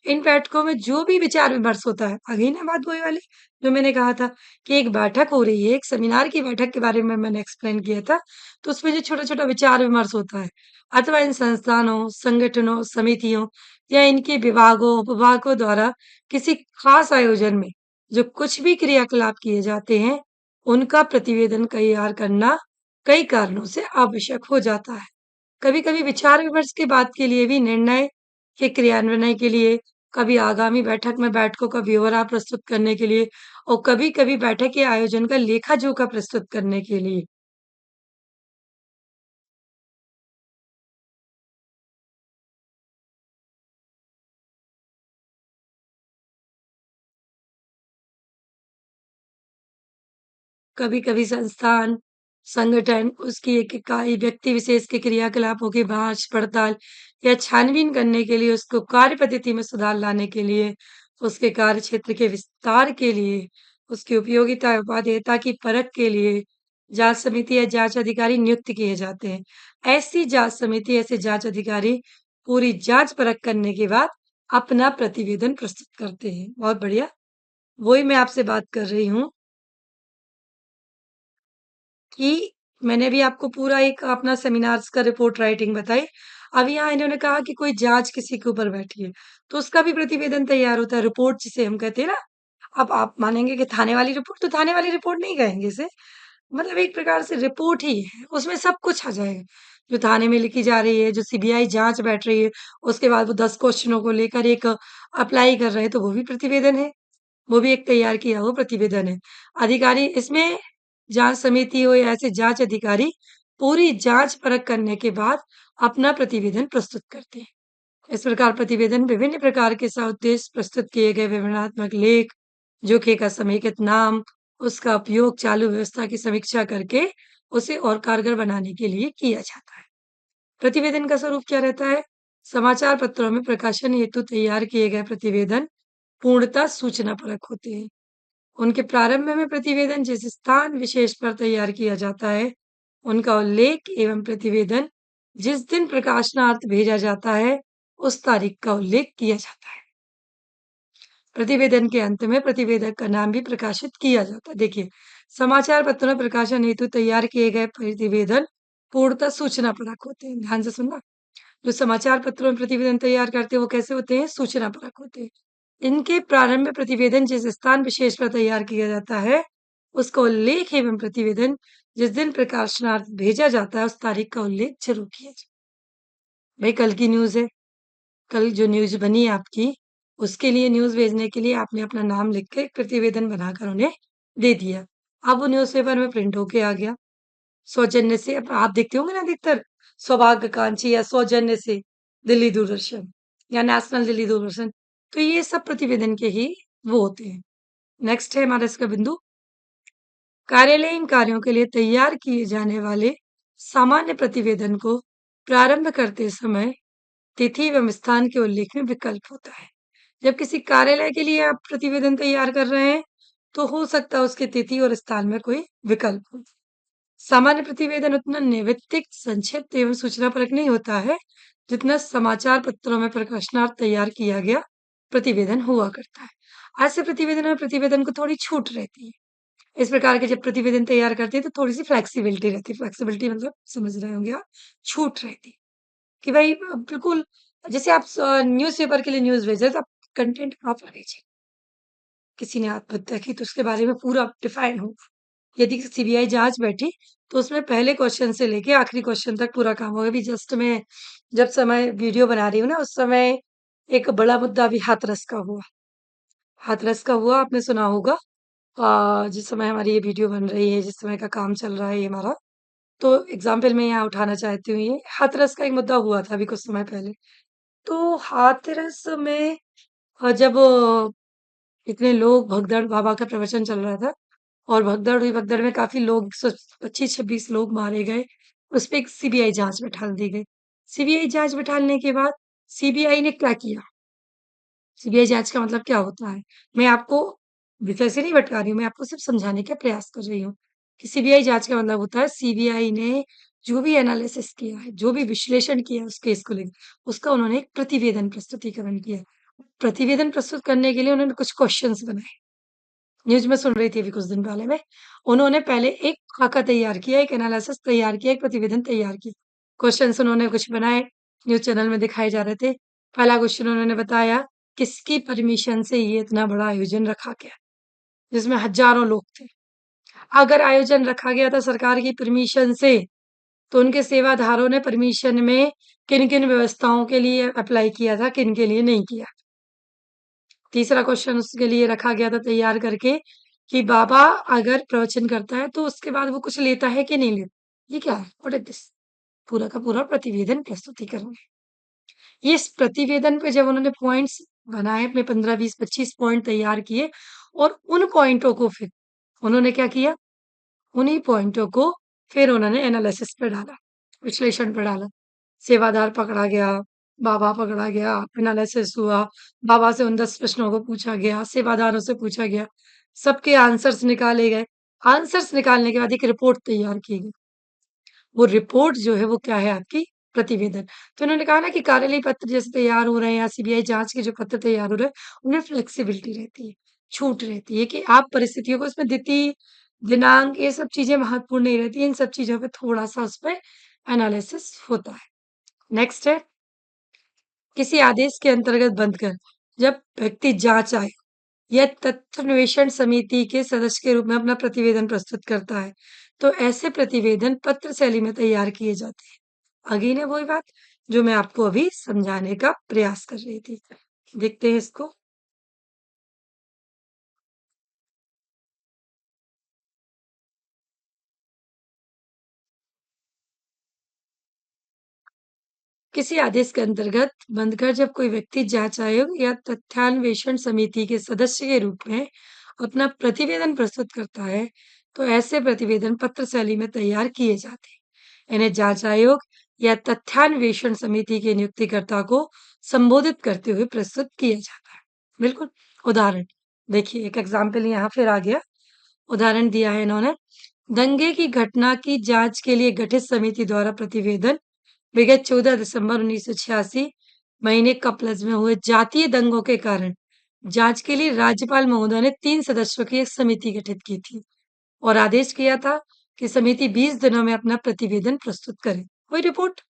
इन बैठकों में जो भी विचार-विमर्श होता है, आ गई ना बात वही वाली, जो मैंने कहा था कि एक बैठक हो रही है, एक सेमिनार की बैठक के बारे में मैंने एक्सप्लेन किया था, तो उसमें जो छोटा-छोटा विचार-विमर्श होता है अथवा इन संस्थानों, संगठनों, समितियों या इनके विभागों, उपविभागों द्वारा किसी खास आयोजन में जो कुछ भी क्रियाकलाप किए जाते हैं, उनका प्रतिवेदन तैयार करना कई कारणों से आवश्यक हो जाता है। कभी-कभी विचार-विमर्श के बाद के लिए भी निर्णय के क्रियान्वयन के लिए, कभी आगामी बैठक में बैठकों का ब्यौरा प्रस्तुत करने के लिए और कभी-कभी बैठक के आयोजन का लेखा-जोखा प्रस्तुत करने के लिए। कभी-कभी संस्थान, संगठन, उसकी एक इकाई, व्यक्ति विशेष के क्रियाकलापों की जाँच-पड़ताल या छानबीन करने के लिए, उसको कार्य पद्धति में सुधार लाने के लिए, उसके कार्यक्षेत्र के विस्तार के लिए, उसकी उपयोगिता, उपादेयता की परख के लिए जाँच समिति या जाँच अधिकारी नियुक्त किए जाते हैं। ऐसी जाँच समिति, ऐसे जाँच अधिकारी पूरी जाँच-परख करने के बाद अपना प्रतिवेदन प्रस्तुत करते हैं। बहुत बढ़िया, वही मैं आपसे बात कर रही हूँ कि मैंने भी आपको पूरा एक अपना सेमिनार्स का रिपोर्ट राइटिंग बताई। अब यहाँ इन्होंने कहा कि कोई जाँच किसी के ऊपर बैठी है, तो उसका भी प्रतिवेदन तैयार होता है, रिपोर्ट जिसे हम कहते हैं ना। अब आप मानेंगे कि थाने वाली रिपोर्ट, तो थाने वाली रिपोर्ट नहीं कहेंगे इसे, मतलब एक प्रकार से रिपोर्ट ही है, उसमें सब कुछ आ जाएगा। जो थाने में लिखी जा रही है, जो सीबीआई जाँच बैठ रही है, उसके बाद वो 10 क्वेश्चनों को लेकर एक अप्लाई कर रहे हैं, तो वो भी प्रतिवेदन है। वो भी एक तैयार किया हुआ प्रतिवेदन है। अधिकारी इसमें जाँच समिति हो या ऐसे जाँच अधिकारी पूरी जाँच-परख करने के बाद अपना प्रतिवेदन प्रस्तुत करते हैं। इस प्रकार प्रतिवेदन विभिन्न प्रकार के सउद्देश्य प्रस्तुत किए गए विवरणात्मक लेख, जोखे का समेकित नाम, उसका उपयोग चालू व्यवस्था की समीक्षा करके उसे और कारगर बनाने के लिए किया जाता है। प्रतिवेदन का स्वरूप क्या रहता है? समाचार पत्रों में प्रकाशन हेतु तैयार किए गए प्रतिवेदन पूर्णतः सूचनापरक होते हैं। उनके प्रारंभ में प्रतिवेदन जिस स्थान विशेष पर तैयार किया जाता है, उनका उल्लेख एवं प्रतिवेदन जिस दिन प्रकाशनार्थ भेजा जाता है, उस तारीख का उल्लेख किया जाता है। प्रतिवेदन के अंत में प्रतिवेदक का नाम भी प्रकाशित किया जाता है। देखिए, समाचार पत्रों में प्रकाशन हेतु तैयार किए गए प्रतिवेदन पूर्णतः सूचनापरक होते हैं। ध्यान से सुनना। जो समाचार पत्रों में प्रतिवेदन तैयार करते हैं, वो कैसे होते हैं? सूचनापरक होते हैं। इनके प्रारंभ में प्रतिवेदन जिस स्थान विशेष पर तैयार किया जाता है, उसका उल्लेख एवं प्रतिवेदन जिस दिन प्रकाशनार्थ भेजा जाता है, उस तारीख का उल्लेख ज़रूर किया जाए। भई कल की न्यूज़ है, कल जो न्यूज़ बनी आपकी, उसके लिए न्यूज़ भेजने के लिए आपने अपना नाम लिख के एक प्रतिवेदन बनाकर उन्हें दे दिया। अब वो न्यूज़पेपर में प्रिंट होके आ गया। सौजन्य से अब आप देखते होंगे ना अधिकतर सौभाग्यकांक्षी या सौजन्य से दिल्ली दूरदर्शन या नेशनल दिल्ली दूरदर्शन, तो ये सब प्रतिवेदन के ही वो होते हैं। नेक्स्ट है हमारा इसका बिंदु, कार्यालयीन कार्यों के लिए तैयार किए जाने वाले सामान्य प्रतिवेदन को प्रारंभ करते समय तिथि एवं स्थान के उल्लेख में विकल्प होता है। जब किसी कार्यालय के लिए आप प्रतिवेदन तैयार कर रहे हैं, तो हो सकता है उसकी तिथि और स्थान में कोई विकल्प हो। सामान्य प्रतिवेदन उतना नैमित्तिक, संक्षिप्त एवं सूचनापरक नहीं होता है, जितना समाचार पत्रों में प्रकाशनार्थ तैयार किया गया प्रतिवेदन हुआ करता है। ऐसे प्रतिवेदन में प्रतिवेदन को थोड़ी छूट रहती है। इस प्रकार के जब प्रतिवेदन तैयार करते हैं, तो थोड़ी-सी फ्लेक्सिबिलिटी रहती है। फ्लेक्सिबिलिटी मतलब समझ रहे होंगे आप, छूट रहती है कि भई बिल्कुल जैसे आप न्यूज़पेपर के लिए न्यूज़ भेज रहे हैं, तो आप कंटेंट प्रॉपर भेजिए। किसी ने आत्महत्या की, तो उसके बारे में पूरा डिफाइन हो। यदि सीबीआई जाँच बैठी, तो उसमें पहले क्वेश्चन से लेके आखिरी क्वेश्चन तक पूरा काम होगा। अभी जस्ट मैं जब समय वीडियो बना रही हूँ ना, उस समय एक बड़ा मुद्दा अभी हाथरस का हुआ। हाथरस का हुआ, आपने सुना होगा। जिस समय हमारी ये वीडियो बन रही है, जिस समय का काम चल रहा है ये हमारा, तो एग्ज़ाम्पल मैं यहाँ उठाना चाहती हूँ ये। हाथरस का एक मुद्दा हुआ था अभी कुछ समय पहले। तो हाथरस में जब इतने लोग भगदड़ बाबा का प्रवचन चल रहा था और भगदड़ हुई, भगदड़ में काफ़ी लोग 25-26 लोग मारे गए। उसपे एक सीबीआई जाँच बैठाल दी गई। सीबीआई जाँच बैठालने के बाद सीबीआई ने क्या किया? सीबीआई जाँच का मतलब क्या होता है? मैं आपको विषय से नहीं भटका रही हूँ, मैं आपको सिर्फ़ समझाने का प्रयास कर रही हूँ, कि सीबीआई जाँच का मतलब होता है सीबीआई ने जो भी एनालिसिस किया है, जो भी विश्लेषण किया है उस केस को लेके, उसका उन्होंने एक प्रतिवेदन प्रस्तुतिकरण किया। प्रतिवेदन प्रस्तुत करने के लिए उन्होंने कुछ क्वेश्चन्स बनाए। न्यूज़ में सुन रही थी अभी कुछ दिन पहले मैं। उन्होंने पहले एक खाका तैयार किया, एक एनालिसिस तैयार किया, एक प्रतिवेदन तैयार किया। क्वेश्चन्स उन्होंने कुछ बनाए, न्यूज़ चैनल में दिखाए जा रहे थे। पहला क्वेश्चन उन्होंने बताया, किसकी परमिशन से ये इतना बड़ा आयोजन रखा गया? जिसमें हज़ारों लोग थे। अगर आयोजन रखा गया था सरकार की परमिशन से, तो उनके सेवादारों ने परमिशन में किन-किन व्यवस्थाओं के लिए अप्लाई किया था, किन के लिए नहीं किया? तीसरा क्वेश्चन उसके लिए रखा गया था तैयार करके कि बाबा अगर प्रवचन करता है तो उसके बाद वो कुछ लेता है कि नहीं लेता? ये क्या है? What is this? पूरा का पूरा प्रतिवेदन प्रस्तुतिकरण है। इस प्रतिवेदन पे जब उन्होंने पॉइंट्स बनाए अपने 15, 20, 25 पॉइंट तैयार किए और उन पॉइंटों को फिर उन्होंने क्या किया? उन्हीं पॉइंटों को फिर उन्होंने एनालिसिस पे डाला, विश्लेषण पे डाला। सेवादार पकड़ा गया, बाबा पकड़ा गया, एनालिसिस हुआ, बाबा से उन 10 प्रश्नों को पूछा गया, सेवादारों से पूछा गया, सबके आंसर्स निकाले गए। आंसर्स निकालने के बाद एक रिपोर्ट तैयार की गई। वो रिपोर्ट जो है वो क्या है आपकी प्रतिवेदन। तो उन्होंने कहा ना कि कार्यालय पत्र जैसे तैयार हो रहे हैं या सीबीआई जाँच के जो पत्र तैयार हो रहे हैं, उनमें फ्लेक्सिबिलिटी रहती है, छूट रहती है कि आप परिस्थितियों को उसमें तिथि, दिनांक ये सब चीज़ें महत्वपूर्ण नहीं रहती हैं, इन सब चीज़ों पे थोड़ा-सा उसपे एनालिसिस होता है। नेक्स्ट है किसी आदेश के अंतर्गत बंद कर जब व्यक्ति जाँच आए या तथ्य अन्वेषण समिति के सदस्य के रूप में अपना प्रतिवेदन प्रस्तुत करता है, तो ऐसे प्रतिवेदन पत्र शैली में तैयार किए जाते हैं। अगेन है वही बात जो मैं आपको अभी समझाने का प्रयास कर रही थी। देखते हैं इसको। किसी आदेश के अंतर्गत बंदकर जब कोई व्यक्ति जांच आयोग या तथ्यान्वेषण समिति के सदस्य के रूप में अपना प्रतिवेदन प्रस्तुत करता है, तो ऐसे प्रतिवेदन पत्र शैली में तैयार किए जाते हैं। इन्हें जांच आयोग या तथ्यान्वेषण समिति के नियुक्तिकर्ता को संबोधित करते हुए प्रस्तुत किया जाता है। बिल्कुल। उदाहरण देखिए, एक एग्जाम्पल यहाँ फिर आ गया। उदाहरण दिया है इन्होंने, दंगे की घटना की जांच के लिए गठित समिति द्वारा प्रतिवेदन विगत 14 दिसंबर 1986 महीने कपलज में हुए जातीय दंगों के कारण जांच के लिए राज्यपाल महोदय ने 3 सदस्यों की एक समिति गठित की थी और आदेश किया था कि समिति 20 दिनों में अपना प्रतिवेदन प्रस्तुत करे। वही रिपोर्ट,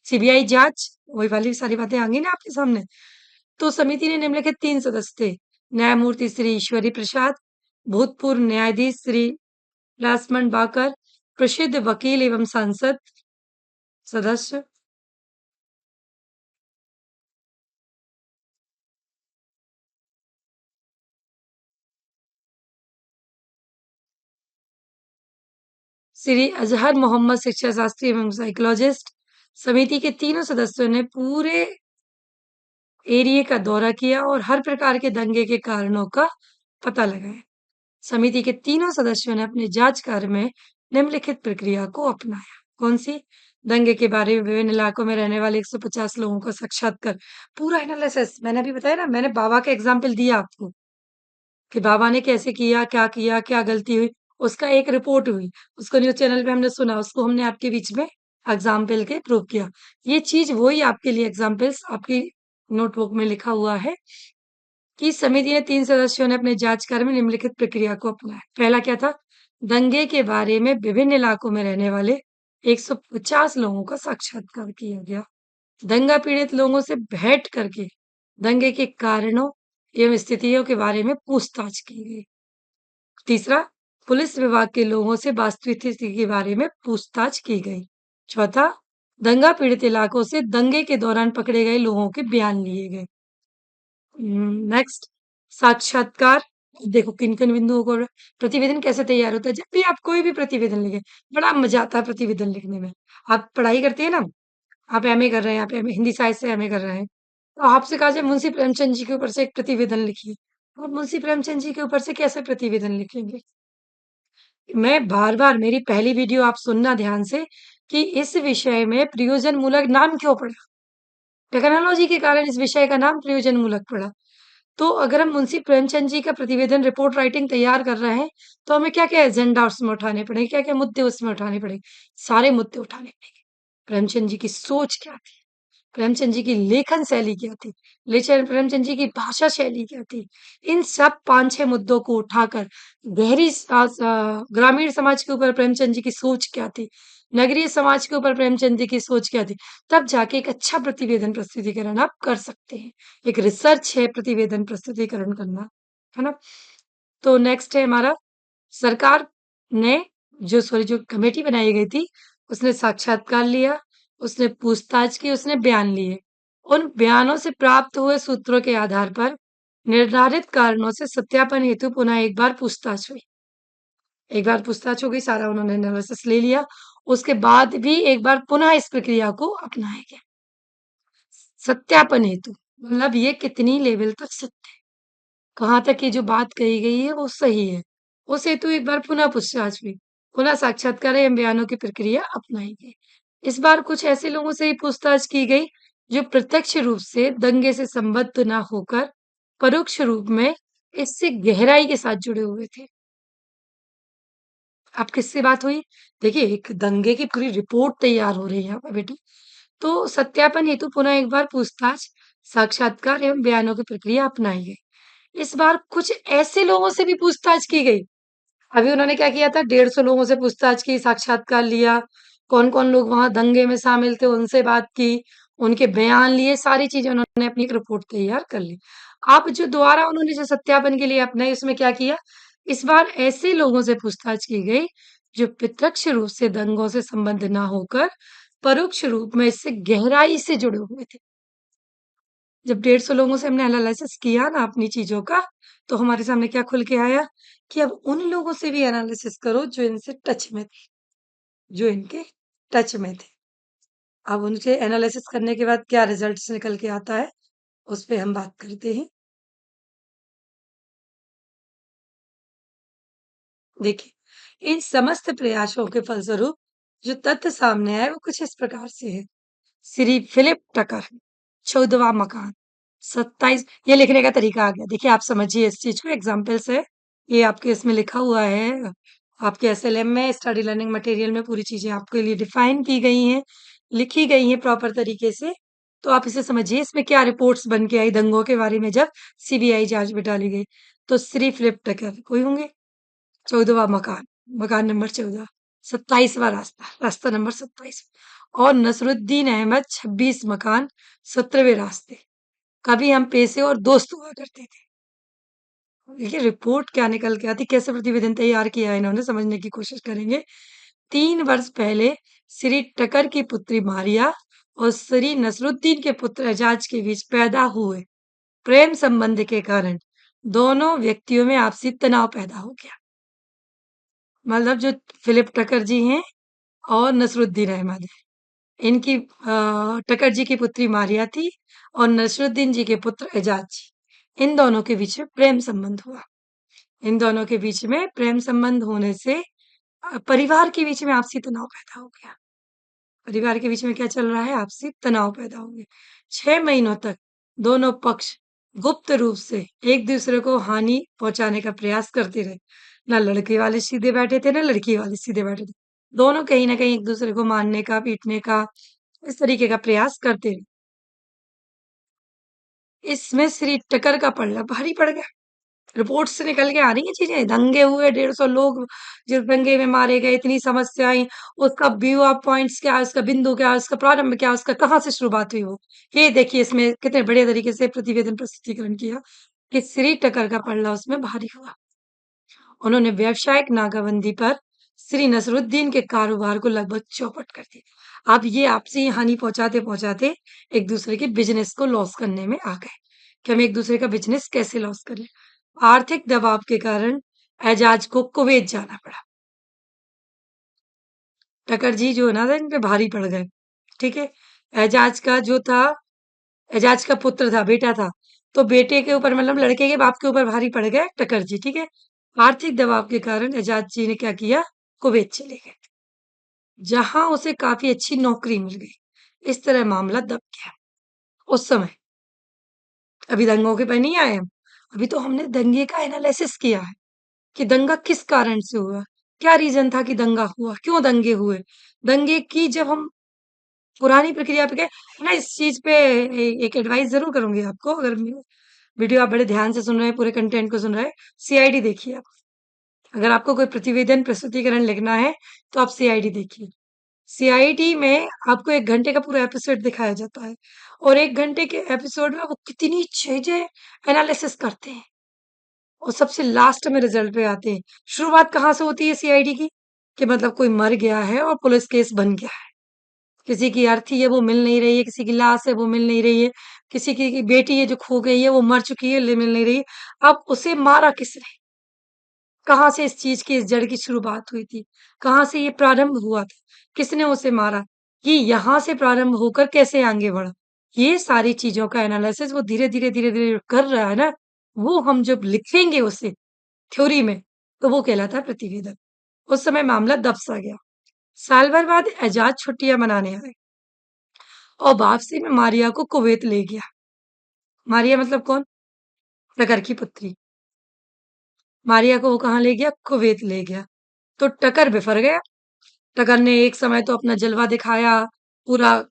सीबीआई जांच, वही वाली सारी बातें आ गई ना आपके सामने। तो समिति ने निम्नलिखित 3 सदस्य थे, न्यायमूर्ति श्री ईश्वरी प्रसाद, भूतपूर्व न्यायाधीश श्री लासमण बाकर, प्रसिद्ध वकील एवं सांसद सदस्य श्री अजहर मोहम्मद शिक्षा शास्त्री एवं साइकोलॉजिस्ट। समिति के तीनों सदस्यों ने पूरे एरिया का दौरा किया और हर प्रकार के दंगे के कारणों का पता लगाया। समिति के तीनों सदस्यों ने अपने जांच कार्य में निम्नलिखित प्रक्रिया को अपनाया। कौन सी? दंगे के बारे में विभिन्न इलाकों में रहने वाले 150 लोगों का साक्षात्कार, पूरा एनालिसिस। मैंने अभी बताया ना, मैंने बाबा का एग्जाम्पल दिया आपको कि बाबा ने कैसे किया, क्या गलती हुई, उसका एक रिपोर्ट हुई, उसको न्यूज़ चैनल पे हमने सुना, उसको हमने आपके बीच में एग्ज़ाम्पल के प्रूव किया। ये चीज़ वही आपके लिए एग्ज़ाम्पल्स आपकी नोटबुक में लिखा हुआ है कि समिति ने 3 सदस्यों ने अपने जाँच कार्य में निम्नलिखित प्रक्रिया को अपनाया। पहला क्या था? दंगे के बारे में विभिन्न इलाकों में रहने वाले 150 लोगों का साक्षात्कार किया गया। दंगा पीड़ित लोगों से भेंट करके दंगे के कारणों एवं स्थितियों के बारे में पूछताछ की गई। तीसरा, पुलिस विभाग के लोगों से वास्तविक स्थिति के बारे में पूछताछ की गई। चौथा, दंगा पीड़ित इलाकों से दंगे के दौरान पकड़े गए लोगों के बयान लिए गए। नेक्स्ट, साक्षात्कार। देखो किन-किन बिंदुओं को प्रतिवेदन कैसे तैयार होता है, जब भी आप कोई भी प्रतिवेदन लिखें, बड़ा मज़ा आता है प्रतिवेदन लिखने में। आप पढ़ाई करते हैं ना, आप एमए कर रहे हैं, आप एमए हिंदी साहित्य से एमए कर रहे हैं। तो आपसे कहा जाए मुंशी प्रेमचंद जी के ऊपर से एक प्रतिवेदन लिखिए, आप मुंशी प्रेमचंद जी के ऊपर से कैसे प्रतिवेदन लिखेंगे? मैं बार-बार मेरी पहली वीडियो आप सुनना ध्यान से कि इस विषय में प्रयोजनमूलक नाम क्यों पड़ा? टेक्नोलॉजी के कारण इस विषय का नाम प्रयोजनमूलक पड़ा। तो अगर हम मुंशी प्रेमचंद जी का प्रतिवेदन रिपोर्ट राइटिंग तैयार कर रहे हैं, तो हमें क्या-क्या एजेंडा उसमें उठाने पड़ेंगे, क्या-क्या मुद्दे उसमें उठाने पड़ेंगे? सारे मुद्दे उठाने पड़ेंगे। प्रेमचंद जी की सोच क्या थी? प्रेमचंद जी की लेखन शैली क्या थी? लेचन प्रेमचंद जी की भाषा शैली क्या थी? इन सब 5-6 मुद्दों को उठाकर ग्रामीण समाज के ऊपर प्रेमचंद जी की सोच क्या थी? नगरीय समाज के ऊपर प्रेमचंद जी की सोच क्या थी? तब जाके एक अच्छा प्रतिवेदन प्रस्तुतिकरण आप कर सकते हैं। एक रिसर्च है प्रतिवेदन प्रस्तुतिकरण करना, है ना? तो नेक्स्ट है हमारा सरकार ने जो कमेटी बनाई गई थी, उसने साक्षात्कार लिया, उसने पूछताछ की, उसने बयान लिए। उन बयानों से प्राप्त हुए सूत्रों के आधार पर निर्धारित कारणों से सत्यापन हेतु पुनः एक बार पूछताछ हुई। एक बार पूछताछ हो गई, सारा उन्होंने एनालिसिस ले लिया, उसके बाद भी एक बार पुनः इस प्रक्रिया को अपनाया गया। सत्यापन हेतु मतलब ये कितनी लेवल तक सत्य है, कहाँ तक ये जो बात कही गई है वो सही है। उस हेतु एक बार पुनः पूछताछ हुई, पुनः साक्षात्कार एवं बयानों की प्रक्रिया अपनाई गई। इस बार कुछ ऐसे लोगों से ही पूछताछ की गई जो प्रत्यक्ष रूप से दंगे से संबद्ध ना होकर परोक्ष रूप में इससे गहराई के साथ जुड़े हुए थे। अब किससे बात हुई? देखिए, एक दंगे की पूरी रिपोर्ट तैयार हो रही है यहाँ पे बेटी। तो सत्यापन हेतु पुनः एक बार पूछताछ, साक्षात्कार एवं बयानों की प्रक्रिया अपनाई गई। इस बार कुछ ऐसे लोगों से भी पूछताछ की गई। अभी उन्होंने क्या किया था, 150 लोगों से पूछताछ की, साक्षात्कार लिया, कौन-कौन लोग वहाँ दंगे में शामिल थे, उनसे बात की, उनके बयान लिए, सारी चीज़ें उन्होंने अपनी एक रिपोर्ट तैयार कर ली। अब जो दोबारा उन्होंने जो सत्यापन के लिए अपनाई, उसमें क्या किया? इस बार ऐसे लोगों से पूछताछ की गई, जो प्रत्यक्ष रूप से दंगों से संबद्ध ना होकर, परोक्ष रूप में इससे गहराई से जुड़े हुए थे। जब 150 लोगों से हमने एनालिसिस किया ना अपनी चीज़ों का, तो हमारे सामने क्या खुल के आया कि अब उन लोगों से भी एनालिसिस करो जो इनसे टच में थे, जो इनके टच में थे। अब उनसे एनालिसिस करने के बाद क्या रिजल्ट्स निकल के आता है, उस पे हम बात करते हैं। देखिए, इन समस्त प्रयासों के फलस्वरूप जो तथ्य सामने आए वो कुछ इस प्रकार से है। श्री फिलिप टकर, 14वां मकान, 27 ये लिखने का तरीका आ गया। देखिए, आप समझिए इस चीज़ को एग्ज़ाम्पल से, ये आपके इसमें लिखा हुआ है, आपके एसएलएम में, स्टडी लर्निंग मटेरियल में पूरी चीज़ें आपके लिए डिफ़ाइन की गई हैं, लिखी गई हैं प्रॉपर तरीके से। तो आप इसे समझिए, इसमें क्या रिपोर्ट्स बन के आई दंगों के बारे में जब सीबीआई जाँच में डाली गई। तो श्री फिलिप टकर कोई होंगे? 14वां मकान, मकान नंबर 14, 27वां रास्ता, रास्ता नंबर 27 और नसरुद्दीन अहमद 26 मकान 17वें रास्ते। कभी हम पेशे और दोस्त हुआ करते थे। देखिए रिपोर्ट क्या निकल के आती, कैसे प्रतिवेदन तैयार किया है इन्होंने, समझने की कोशिश करेंगे। 3 वर्ष पहले श्री टकर की पुत्री मारिया और श्री नसरुद्दीन के पुत्र एजाज के बीच पैदा हुए प्रेम संबंध के कारण दोनों व्यक्तियों में आपसी तनाव पैदा हो गया। मतलब जो फिलिप टकर जी हैं और नसरुद्दीन अहमद हैं। इनकी टकर जी की पुत्री मारिया थी और नसरुद्दीन जी के पुत्र एजाज जी। इन दोनों के बीच में प्रेम संबंध हुआ। इन दोनों के बीच में प्रेम संबंध होने से परिवार के बीच में आपसी तनाव पैदा हो गया। परिवार के बीच में क्या चल रहा है? आपसी तनाव पैदा हो गया। 6 महीनों तक दोनों पक्ष गुप्त रूप से एक-दूसरे को हानि पहुँचाने का प्रयास करते रहे। ना लड़के वाले सीधे बैठे थे, ना लड़की वाले सीधे बैठे थे। दोनों कहीं न कहीं एक-दूसरे को मारने का, पीटने का, इस तरीके का प्रयास करते रहे। इसमें श्री टकर का पलड़ा भारी पड़ गया। रिपोर्ट से निकल के आ रही हैं चीज़ें, दंगे हुए, 150 लोग जिस दंगे में मारे गए, इतनी समस्याएँ, उसका व्यू ऑफ पॉइंट्स क्या है, उसका बिंदु क्या है, उसका प्रारंभ क्या है, उसका कहाँ से शुरुआत हुई वो। ये देखिए इसमें कितने बढ़िया तरीके से प्रतिवेदन प्रस्तुतिकरण किया कि श्री टकर का पलड़ा उसमें भारी हुआ। उन्होंने व्यावसायिक नाकाबंदी पर श्री नसरुद्दीन के कारोबार को लगभग चौपट कर दिया। अब ये आपसी हानि पहुँचाते-पहुँचाते एक-दूसरे के बिज़नेस को लॉस करने में आ गए, कि हम एक-दूसरे का बिज़नेस कैसे लॉस करें। आर्थिक दबाव के कारण एजाज को कुवैत जाना पड़ा। टकर जी जो है ना इन पे भारी पड़ गए, ठीक है? एजाज का जो था एजाज का पुत्र था, बेटा था। तो बेटे के ऊपर मतलब लड़के के बाप के ऊपर भारी पड़ गए टकर जी, ठीक है? आर्थिक दबाव के कारण एजाज जी ने क्या किया, कुवैत चले गए, जहाँ उसे काफ़ी अच्छी नौकरी मिल गई। इस तरह मामला दब गया। उस समय, अभी दंगों के पे नहीं आए हम, अभी तो हमने दंगे का एनालिसिस किया है कि दंगा किस कारण से हुआ, क्या रीज़न था कि दंगा हुआ, क्यों दंगे हुए? दंगे की जब हम पुरानी प्रक्रिया पे गए, मैं इस चीज़ पे एक एडवाइस ज़रूर करूँगी आपको, अगर वीडियो आप बड़े ध्यान से सुन रहे हैं, पूरे कंटेंट को सुन रहे हैं, सीआईडी देखिए आप। अगर आपको कोई प्रतिवेदन, प्रस्तुतिकरण लिखना है, तो आप सीआईडी देखिए। सीआईडी में आपको 1 घंटे का पूरा एपिसोड दिखाया जाता है और 1 घंटे के एपिसोड में वो कितनी चीज़ें एनालिसिस करते हैं और सबसे लास्ट में रिज़ल्ट पे आते हैं। शुरुआत कहाँ से होती है सीआईडी की? कि मतलब कोई मर गया है और पुलिस केस बन गया है। किसी की अर्थी है वो मिल नहीं रही है, किसी की लाश है वो मिल नहीं रही है, किसी की बेटी है जो खो गई है, वो मर चुकी है, मिल नहीं रही है। अब उसे मारा किसने? कहाँ से इस चीज़ की, इस जड़ की शुरुआत हुई थी? कहाँ से ये प्रारंभ हुआ था? किसने उसे मारा? ये यहाँ से प्रारंभ होकर कैसे आगे बढ़ा? ये सारी चीज़ों का एनालिसिस वो धीरे-धीरे, धीरे-धीरे कर रहा है ना, वो हम जब लिखेंगे उसे थ्योरी में, तो वो कहलाता है प्रतिवेदन। उस समय मामला दब सा गया। साल भर बाद एजाज छुट्टियाँ मनाने आए और वापसी में मारिया को कुवैत ले गया। मारिया मतलब कौन? टकर की पुत्री। मारिया को वो कहाँ ले गया? कुवैत ले गया। तो टकर बिफर गया। टकर ने एक समय तो अपना जलवा दिखाया, पूरा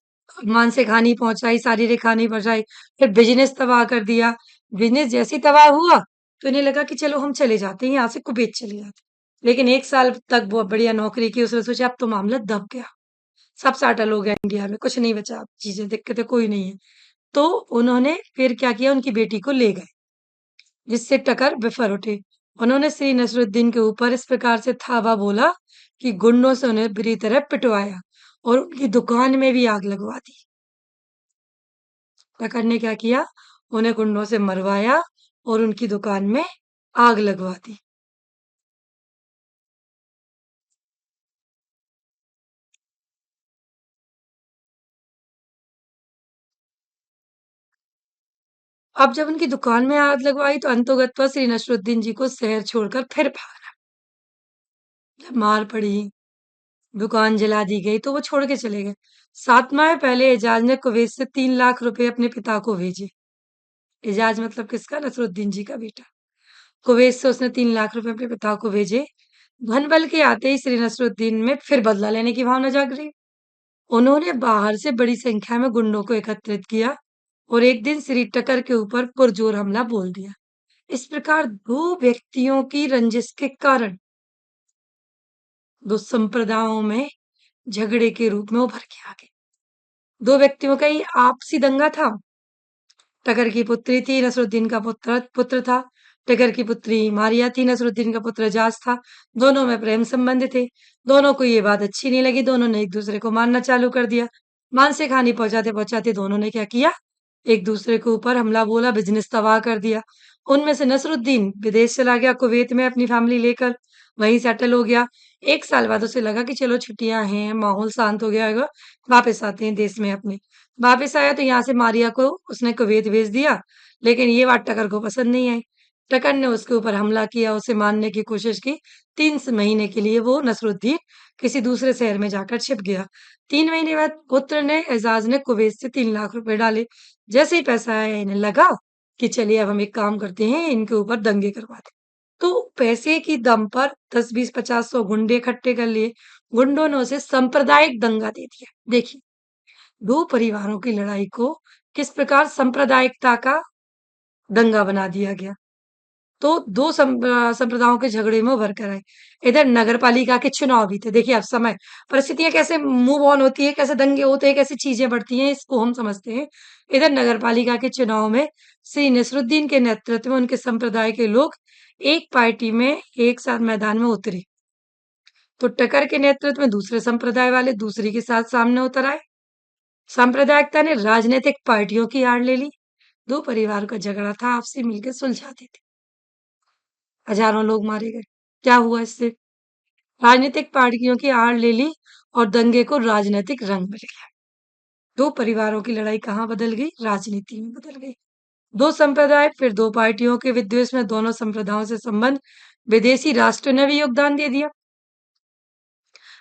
मानसिक हानि पहुँचाई, शारीरिक हानि पहुँचाई, फिर बिज़नेस तबाह कर दिया। बिज़नेस जैसे ही तबाह हुआ, तो इन्हें लगा कि चलो हम चले जाते हैं, यहाँ से कुवैत चले जाते हैं। लेकिन 1 साल तक बहुत बढ़िया नौकरी की, उसने सोचा अब तो मामला दब गया। सब सेटल हो गया इंडिया में, कुछ नहीं बचा, अब चीज़ें दिक्कतें कोई नहीं है। तो उन्होंने फिर क्या किया, उनकी बेटी को ले गए, जिससे टकर बिफर उठे। उन्होंने श्री नसरुद्दीन के ऊपर इस प्रकार से थावा बोला कि गुंडों से उन्हें बुरी तरह पिटवाया और उनकी दुकान में भी आग लगवा दी। टकर ने क्या किया, उन्हें गुंडों से मरवाया और उनकी दुकान में आग लगवा दी। अब जब उनकी दुकान में आग लगवाई तो अंतोगत्वा श्री नसरुद्दीन जी को शहर छोड़कर फिर भागा। जब मार पड़ी, दुकान जला दी गई तो वो छोड़ के चले गए। 7 माह पहले एजाज ने कुवैत से 3 लाख रुपए अपने पिता को भेजे। एजाज मतलब किसका? नसरुद्दीन जी का बेटा। कुवैत से उसने 3 लाख रुपए अपने पिता को भेजे। धन बल के आते ही श्री नसरुद्दीन में फिर बदला लेने की भावना जाग गई। उन्होंने बाहर से बड़ी संख्या में गुंडों को एकत्रित किया और एक दिन श्री टकर के ऊपर पुरजोर हमला बोल दिया। इस प्रकार 2 व्यक्तियों की रंजिश के कारण 2 संप्रदायों में झगड़े के रूप में उभर के आ गए। 2 व्यक्तियों का ही आपसी दंगा था। टकर की पुत्री थी, नसरुद्दीन का पुत्र था। टकर की पुत्री मारिया थी, नसरुद्दीन का पुत्र जास था। दोनों में प्रेम संबंध थे। दोनों को ये बात अच्छी नहीं लगी, दोनों ने एक-दूसरे को मारना चालू कर दिया। मानसिक हानि पहुँचाते-पहुँचाते दोनों ने क्या किया, एक-दूसरे के ऊपर हमला बोला, बिज़नेस तबाह कर दिया। उनमें से नसरुद्दीन विदेश चला गया कुवैत में अपनी फैमिली लेकर, वहीं सेटल हो गया। 1 साल बाद उसे लगा कि चलो छुट्टियाँ हैं, माहौल शांत हो गया होगा, वापस आते हैं देश में अपने। वापस आया तो यहाँ से मारिया को उसने कुवैत भेज दिया, लेकिन ये बात टकर को पसंद नहीं आई। टकर ने उसके ऊपर हमला किया, उसे मारने की कोशिश की। 3 महीने के लिए वो नसरुद्दीन किसी दूसरे शहर में जाकर छिप गया। 3 महीने बाद पुत्र ने एजाज ने कुवैत से 3 लाख रुपए डाले। जैसे ही पैसा आया इन्हें लगा कि चलिए अब हम एक काम करते हैं, इनके ऊपर दंगे करवाते हैं। तो पैसे की दम पर 10, 20, 50, 100 गुंडे इकट्ठे कर लिए। गुंडों ने उसे सांप्रदायिक दंगा दे दिया। देखिए, 2 परिवारों की लड़ाई को किस प्रकार सांप्रदायिकता का दंगा बना दिया गया। तो 2 संप्रदायों के झगड़े में उभर कर आए। इधर नगरपालिका के चुनाव भी थे। देखिए अब समय परिस्थितियाँ कैसे मूव ऑन होती है, कैसे दंगे होते हैं, कैसे चीज़ें बढ़ती हैं, इसको हम समझते हैं। इधर नगरपालिका के चुनाव में श्री नसरुद्दीन के नेतृत्व में उनके संप्रदाय के लोग एक पार्टी में एक साथ मैदान में उतरे। तो टकर के नेतृत्व में दूसरे संप्रदाय वाले दूसरी के साथ सामने उतर आए। सांप्रदायिकता ने राजनीतिक पार्टियों की आड़ ले ली। 2 परिवार का झगड़ा था, आपसी मिलकर सुलझाते थे। हजारों लोग मारे गए। क्या हुआ इससे? राजनीतिक पार्टियों की आड़ ले ली और दंगे को राजनीतिक रंग मिल गया। दो परिवारों की लड़ाई कहाँ बदल गई? राजनीति में बदल गई। दो संप्रदाय, फिर दो पार्टियों के विद्वेष में दोनों संप्रदायों से संबंध, विदेशी राष्ट्र ने भी योगदान दे दिया।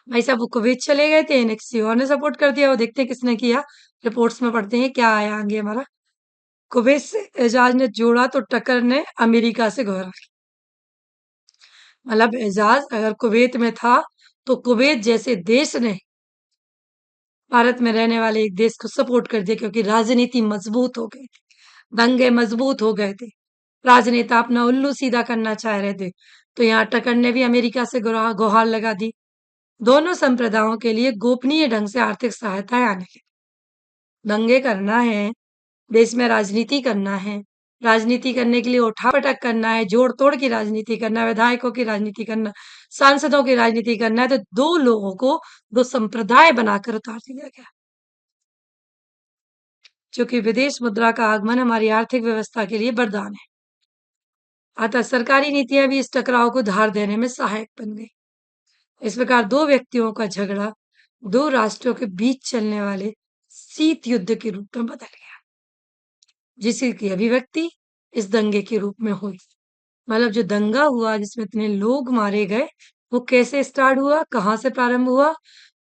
भाई साहब वो कुवैत चले गए थे, इन्हें किसी और ने सपोर्ट कर दिया। वो देखते हैं किसने किया, रिपोर्ट्स में पढ़ते हैं क्या आया आगे हमारा। कुवैत से एजाज ने जोड़ा तो टक्कर ने अमेरिका से गहरा किया। मतलब एजाज अगर कुवैत में था तो कुवैत जैसे देश ने भारत में रहने वाले एक देश को सपोर्ट कर दिया, क्योंकि राजनीति मजबूत हो गई थी, दंगे मजबूत हो गए थे, राजनेता अपना उल्लू सीधा करना चाह रहे थे। तो यहाँ टक्कर ने भी अमेरिका से गुहार लगा दी। दोनों संप्रदायों के लिए गोपनीय ढंग से आर्थिक सहायताएं आने लगी। दंगे करना है, देश में राजनीति करना है, राजनीति करने के लिए उठापटक करना है, जोड़-तोड़ की राजनीति करना है, विधायकों की राजनीति करना, सांसदों की राजनीति करना है, तो 2 लोगों को 2 संप्रदाय बनाकर उतार दिया गया। चूँकि विदेश मुद्रा का आगमन हमारी आर्थिक व्यवस्था के लिए वरदान है। अतः सरकारी नीतियाँ भी इस टकराव को धार देने में सहायक बन गई। इस प्रकार 2 व्यक्तियों का झगड़ा 2 राष्ट्रों के बीच चलने वाले शीत युद्ध के रूप में बदल गया, जिसकी अभिव्यक्ति इस दंगे के रूप में हुई। मतलब जो दंगा हुआ जिसमें इतने लोग मारे गए, वो कैसे स्टार्ट हुआ, कहाँ से प्रारंभ हुआ?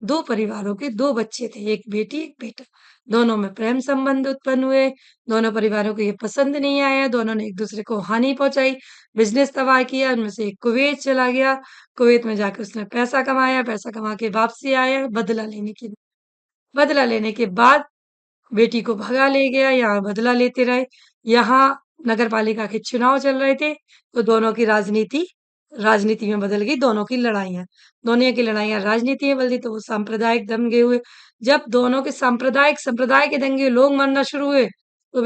2 परिवारों के 2 बच्चे थे, एक बेटी, एक बेटा। दोनों में प्रेम संबंध उत्पन्न हुए, दोनों परिवारों को ये पसंद नहीं आया, दोनों ने एक-दूसरे को हानि पहुँचाई, बिज़नेस तबाह किया, उनमें से एक कुवैत चला गया, कुवैत में जाके उसने पैसा कमाया, पैसा कमा के वापसी आया बदला लेने के लिए। बदला लेने के बाद बेटी को भगा ले गया, यहाँ बदला लेते रहे। यहाँ नगरपालिका के चुनाव चल रहे थे, तो दोनों की राजनीति राजनीति में बदल गई, दोनों की लड़ाइयाँ। दोनों की लड़ाइयाँ राजनीति में बदली तो वो सांप्रदायिक दंगे हुए। जब दोनों के संप्रदाय के दंगे लोग मरना शुरू हुए, तो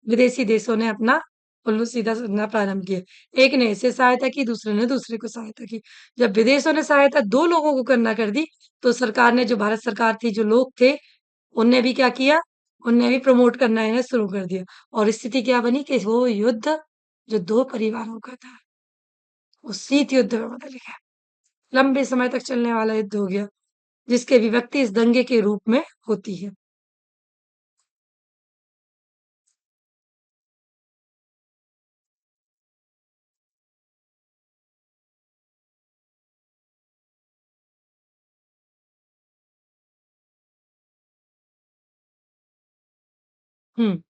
विदेशी देशों ने अपना उल्लू सीधा करना प्रारंभ किया। एक ने इसे सहायता की, दूसरे ने दूसरे को सहायता की। जब विदेशों ने सहायता 2 लोगों को करना कर दी, तो सरकार ने जो भारत सरकार थी, जो लोग थे उनने भी क्या किया? उनने भी प्रमोट करना इन्हें शुरू कर दिया और स्थिति क्या बनी कि वो युद्ध जो 2 परिवारों का था, वो शीत युद्ध में बदल गया। लंबे समय तक चलने वाला युद्ध हो गया, जिसकी अभिव्यक्ति इस दंगे के रूप में होती है। हुँ।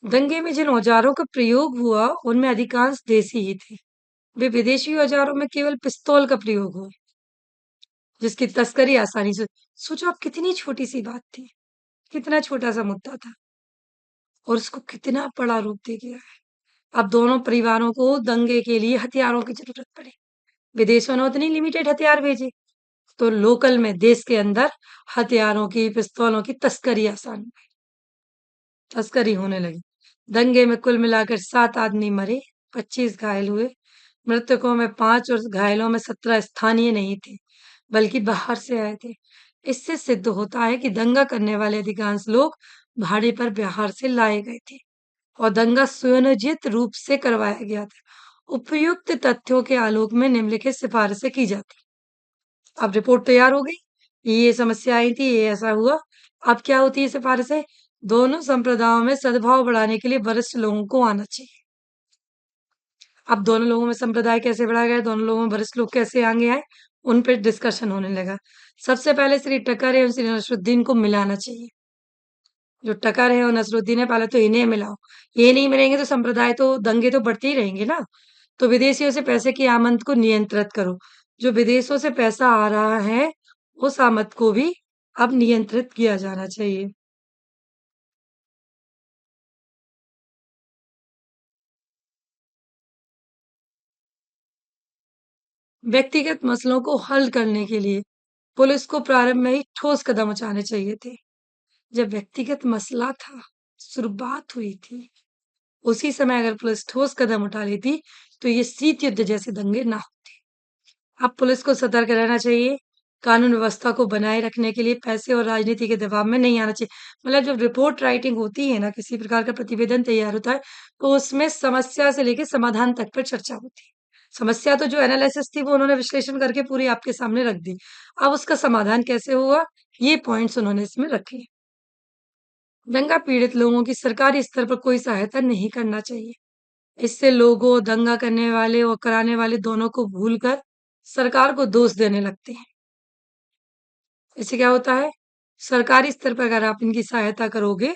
दंगे में जिन औजारों का प्रयोग हुआ, उनमें अधिकांश देसी ही थे। वे विदेशी औजारों में केवल पिस्तौल का प्रयोग हुआ, जिसकी तस्करी आसानी से सोचो आप कितनी छोटी-सी बात थी, कितना छोटा-सा मुद्दा था और उसको कितना बड़ा रूप दे दिया है। अब दोनों परिवारों को दंगे के लिए हथियारों की ज़रूरत पड़ी। विदेशों ने उतनी लिमिटेड हथियार भेजे, तो लोकल में देश के अंदर हथियारों की, पिस्तौलों की तस्करी आसान हो गई, तस्करी होने लगी। दंगे में कुल मिलाकर 7 आदमी मरे, 25 घायल हुए। मृतकों में 5 और घायलों में 17 स्थानीय नहीं थे, बल्कि बाहर से आए थे। इससे सिद्ध होता है कि दंगा करने वाले अधिकांश लोग भाड़े पर बाहर से लाए गए थे और दंगा सुनियोजित रूप से करवाया गया था। उपयुक्त तथ्यों के आलोक में निम्नलिखित सिफारिशें की जाती। अब रिपोर्ट तैयार हो गई, ये समस्या आई थी, ये ऐसा हुआ। अब क्या होती है सिफारिशें? दोनों संप्रदायों में सद्भाव बढ़ाने के लिए वरिष्ठ लोगों को आना चाहिए। अब दोनों लोगों में संप्रदाय कैसे बढ़ाया गया, दोनों लोगों में वरिष्ठ लोग कैसे आगे आए, उन पे डिस्कशन होने लगा। सबसे पहले श्री टकर एवं श्री नसरुद्दीन को मिलाना चाहिए। जो टकर है और नसरुद्दीन है, पहले तो इन्हें मिलाओ। ये नहीं मिलेंगे तो संप्रदाय तो दंगे तो बढ़ते ही रहेंगे ना। तो विदेशियों से पैसे की आमद को नियंत्रित करो। जो विदेशों से पैसा आ रहा है, उस आमद को भी अब नियंत्रित किया जाना चाहिए। व्यक्तिगत मसलों को हल करने के लिए पुलिस को प्रारंभ में ही ठोस कदम उठाने चाहिए थे। जब व्यक्तिगत मसला था, शुरुआत हुई थी, उसी समय अगर पुलिस ठोस कदम उठा लेती, तो ये शीत युद्ध जैसे दंगे ना होते। अब पुलिस को सतर्क रहना चाहिए, कानून व्यवस्था को बनाए रखने के लिए पैसे और राजनीति के दबाव में नहीं आना चाहिए। मतलब जब रिपोर्ट राइटिंग होती है ना, किसी प्रकार का प्रतिवेदन तैयार होता है, तो उसमें समस्या से लेके समाधान तक पर चर्चा होती है। समस्या तो जो एनालिसिस थी वो उन्होंने विश्लेषण करके पूरी आपके सामने रख दी। अब उसका समाधान कैसे हुआ, ये पॉइंट्स उन्होंने इसमें रखे। दंगा पीड़ित लोगों की सरकारी स्तर पर कोई सहायता नहीं करना चाहिए। इससे लोगों, दंगा करने वाले और कराने वाले दोनों को भूलकर सरकार को दोष देने लगते हैं। इससे क्या होता है, सरकारी स्तर पर अगर आप इनकी सहायता करोगे,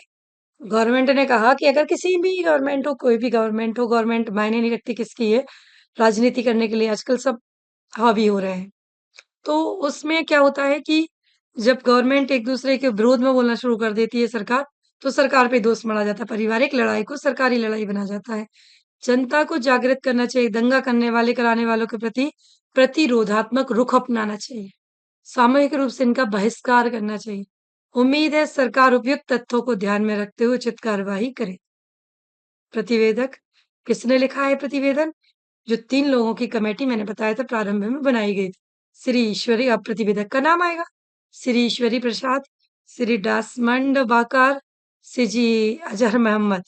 गवर्नमेंट ने कहा कि अगर किसी भी गवर्नमेंट हो, कोई भी गवर्नमेंट हो, गवर्नमेंट मायने नहीं रखती किसकी है, राजनीति करने के लिए आजकल सब हावी हो रहे हैं। तो उसमें क्या होता है कि जब गवर्नमेंट एक-दूसरे के विरोध में बोलना शुरू कर देती है सरकार, तो सरकार पे दोष मढ़ा जाता है। पारिवारिक लड़ाई को सरकारी लड़ाई बना जाता है। जनता को जागृत करना चाहिए, दंगा करने वाले, कराने वालों के प्रति प्रतिरोधात्मक रुख अपनाना चाहिए। सामूहिक रूप से इनका बहिष्कार करना चाहिए। उम्मीद है सरकार उपयुक्त तथ्यों को ध्यान में रखते हुए उचित कार्यवाही करे। प्रतिवेदक, किसने लिखा है प्रतिवेदन? जो 3 लोगों की कमेटी मैंने बताया था प्रारंभ में बनाई गई थी। श्री ईश्वरी, अब प्रतिवेदक का नाम आएगा। श्री ईश्वरी प्रसाद, श्री डासमंड बाकार, श्री जी अजहर मोहम्मद।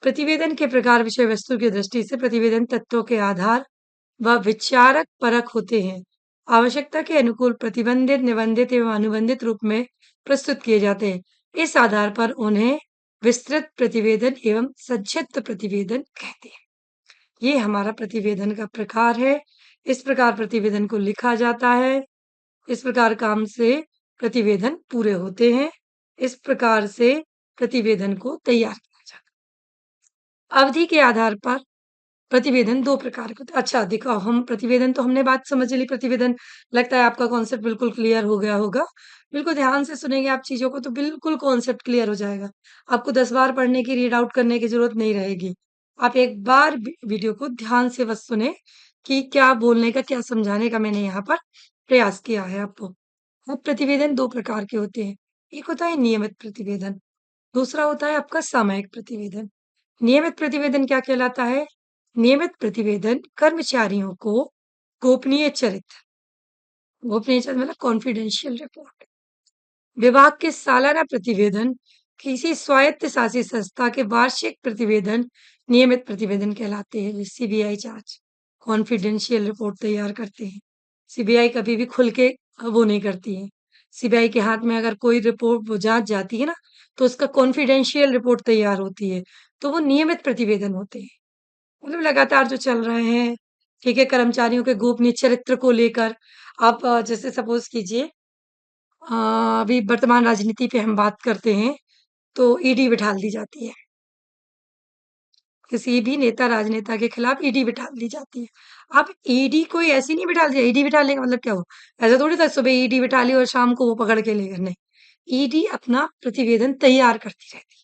प्रतिवेदन के प्रकार विषय वस्तु की दृष्टि से प्रतिवेदन तत्वों के आधार व विचारक परक होते हैं। आवश्यकता के अनुकूल प्रतिबंधित, निबंधित एवं अनुबंधित रूप में प्रस्तुत किए जाते हैं। इस आधार पर उन्हें विस्तृत प्रतिवेदन एवं संक्षिप्त प्रतिवेदन कहते हैं। ये हमारा प्रतिवेदन का प्रकार है। इस प्रकार प्रतिवेदन को लिखा जाता है। इस प्रकार काम से प्रतिवेदन पूरे होते हैं। इस प्रकार से प्रतिवेदन को तैयार किया जाता है। अवधि के आधार पर प्रतिवेदन 2 प्रकार के होते हैं। अच्छा देखो, हम प्रतिवेदन तो हमने बात समझ ली प्रतिवेदन, लगता है आपका कॉन्सेप्ट बिल्कुल क्लियर हो गया होगा। बिल्कुल ध्यान से सुनेंगे आप चीज़ों को तो बिल्कुल कॉन्सेप्ट क्लियर हो जाएगा। आपको 10 बार पढ़ने की, रीड आउट करने की ज़रूरत नहीं रहेगी। आप एक बार वीडियो को ध्यान से बस सुनें कि क्या बोलने का, क्या समझाने का मैंने यहाँ पर प्रयास किया है आपको। अब प्रतिवेदन 2 प्रकार के होते हैं। एक होता है नियमित प्रतिवेदन, दूसरा होता है आपका सामयिक प्रतिवेदन। नियमित प्रतिवेदन क्या कहलाता है? नियमित प्रतिवेदन कर्मचारियों को गोपनीय चरित्र मतलब कॉन्फिडेंशियल रिपोर्ट, विभाग के सालाना प्रतिवेदन, किसी स्वायत्त शासी संस्था के वार्षिक प्रतिवेदन नियमित प्रतिवेदन कहलाते हैं। जैसे सीबीआई जांच कॉन्फिडेंशियल रिपोर्ट तैयार करते हैं। सीबीआई कभी भी खुल के वो नहीं करती है। सीबीआई के हाथ में अगर कोई रिपोर्ट वो जांच जाती है ना, तो उसका कॉन्फिडेंशियल रिपोर्ट तैयार होती है। तो वो नियमित प्रतिवेदन होते हैं। मतलब लगातार जो चल रहे हैं, ठीक है, कर्मचारियों के गोपनीय चरित्र को लेकर आप जैसे सपोज़ कीजिए, अभी वर्तमान राजनीति पे हम बात करते हैं, तो ईडी बिठा दी जाती है। किसी भी नेता राजनेता के खिलाफ ईडी बिठा दी जाती है। अब ईडी कोई ऐसी नहीं बिठा दी, ईडी बिठाने का मतलब क्या हुआ? ऐसा थोड़ी था सुबह ईडी बिठा ली और शाम को वो पकड़ के ले गए, नहीं। ईडी अपना प्रतिवेदन तैयार करती रहती है।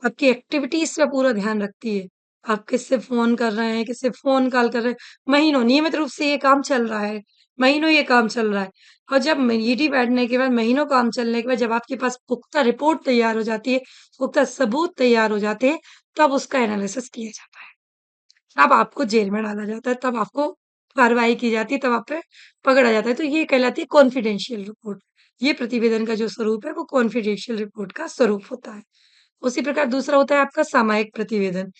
आपकी एक्टिविटीज़ का पूरा ध्यान रखती है। आप किससे फ़ोन कर रहे हैं, किससे फ़ोन कॉल कर रहे हैं, महीनों नियमित रूप से ये काम चल रहा है, महीनों ये काम चल रहा है। और जब ईडी बैठने के बाद, महीनों काम चलने के बाद जब आपके पास पुख्ता रिपोर्ट तैयार हो जाती है, पुख्ता सबूत तैयार हो जाते हैं, तब उसका एनालिसिस किया जाता है। तब आपको जेल में डाला जाता है, तब आपको कार्रवाई की जाती है, तब आप पे पकड़ा जाता है। तो ये कहलाती है कॉन्फिडेंशियल रिपोर्ट। ये प्रतिवेदन का जो स्वरूप है, वो कॉन्फिडेंशियल रिपोर्ट का स्वरूप होता है। उसी प्रकार दूसरा होता है आपका सामयिक प्रतिवेदन।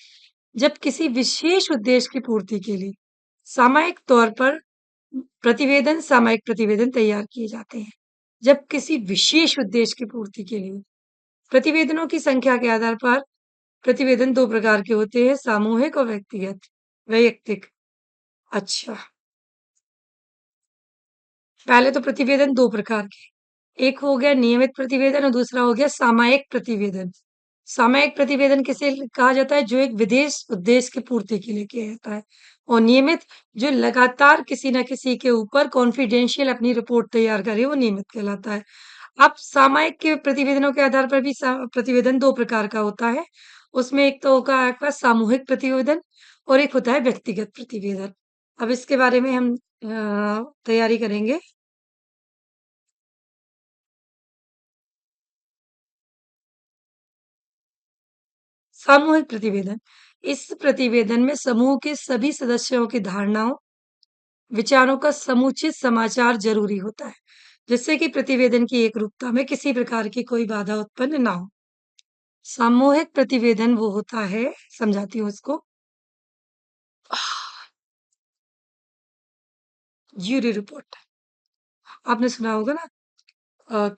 जब किसी विशेष उद्देश्य की पूर्ति के लिए सामयिक तौर पर सामयिक प्रतिवेदन तैयार किए जाते हैं। जब किसी विशेष उद्देश्य की पूर्ति के लिए प्रतिवेदनों की संख्या के आधार पर प्रतिवेदन 2 प्रकार के होते हैं, सामूहिक और व्यक्तिगत। वैयक्तिक। अच्छा, पहले तो प्रतिवेदन 2 प्रकार के। एक हो गया नियमित प्रतिवेदन और दूसरा हो गया सामयिक प्रतिवेदन। सामयिक प्रतिवेदन किसे कहा जाता है? जो एक विशेष उद्देश्य की पूर्ति के लिए किया जाता है। और नियमित जो लगातार किसी न किसी के ऊपर कॉन्फिडेंशियल अपनी रिपोर्ट तैयार करे, वो नियमित कहलाता है। अब सामयिक के प्रतिवेदनों के आधार पर भी प्रतिवेदन 2 प्रकार का होता है। उसमें एक तो होगा आपका सामूहिक प्रतिवेदन और एक होता है व्यक्तिगत प्रतिवेदन। अब इसके बारे में हम तैयारी करेंगे। सामूहिक प्रतिवेदन। इस प्रतिवेदन में समूह के सभी सदस्यों की धारणाओं, विचारों का समुचित समाचार ज़रूरी होता है, जिससे कि प्रतिवेदन की एकरूपता में किसी प्रकार की कोई बाधा उत्पन्न ना हो। सामूहिक प्रतिवेदन वो होता है, समझाती हूँ इसको। Jury report. आपने सुना होगा ना,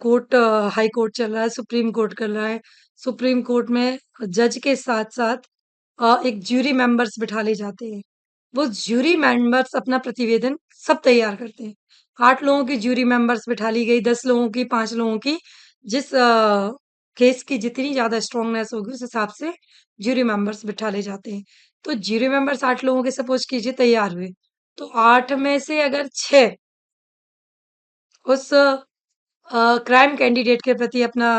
कोर्ट, हाई कोर्ट चल रहा है, सुप्रीम कोर्ट कर रहा है। सुप्रीम कोर्ट में जज के साथ-साथ एक ज्यूरी मेंबर्स बिठा ले जाते हैं। वो ज्यूरी मेंबर्स अपना प्रतिवेदन सब तैयार करते हैं। 8 लोगों की ज्यूरी मेंबर्स बिठा ली गई, 10 लोगों की, 5 लोगों की, जिस केस की जितनी ज़्यादा स्ट्रॉन्गनेस होगी उस हिसाब से ज्यूरी मेंबर्स बिठा ले जाते हैं। तो ज्यूरी मेंबर्स 8 लोगों के सपोज़ कीजिए तैयार हुए, तो 8 में से अगर 6 उस क्राइम कैंडिडेट के प्रति अपना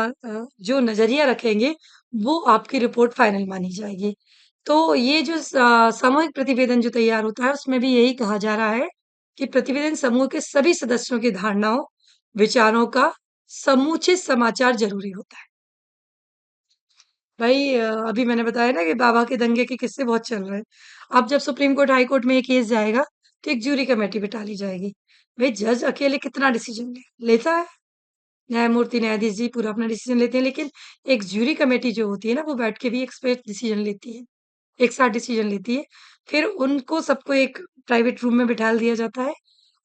जो नज़रिया रखेंगे, वो आपकी रिपोर्ट फाइनल मानी जाएगी। तो ये जो सामूहिक प्रतिवेदन जो तैयार होता है, उसमें भी यही कहा जा रहा है कि प्रतिवेदन समूह के सभी सदस्यों की धारणाओं, विचारों का समुचित समाचार ज़रूरी होता है। भाई, अभी मैंने बताया ना कि बाबा के दंगे के किस्से बहुत चल रहे हैं। अब जब सुप्रीम कोर्ट, हाई कोर्ट में ये केस जाएगा, तो एक ज्यूरी कमेटी बिठा ली जाएगी। भाई, जज अकेले कितना डिसीजन लेता है? न्यायमूर्ति, न्यायाधीश जी पूरा अपना डिसीजन लेते हैं, लेकिन एक ज्यूरी कमेटी जो होती है ना, वो बैठ के भी एक्सपर्ट डिसीजन लेती है, एक साथ डिसीजन लेती है। फिर उनको सबको एक प्राइवेट रूम में बिठा दिया जाता है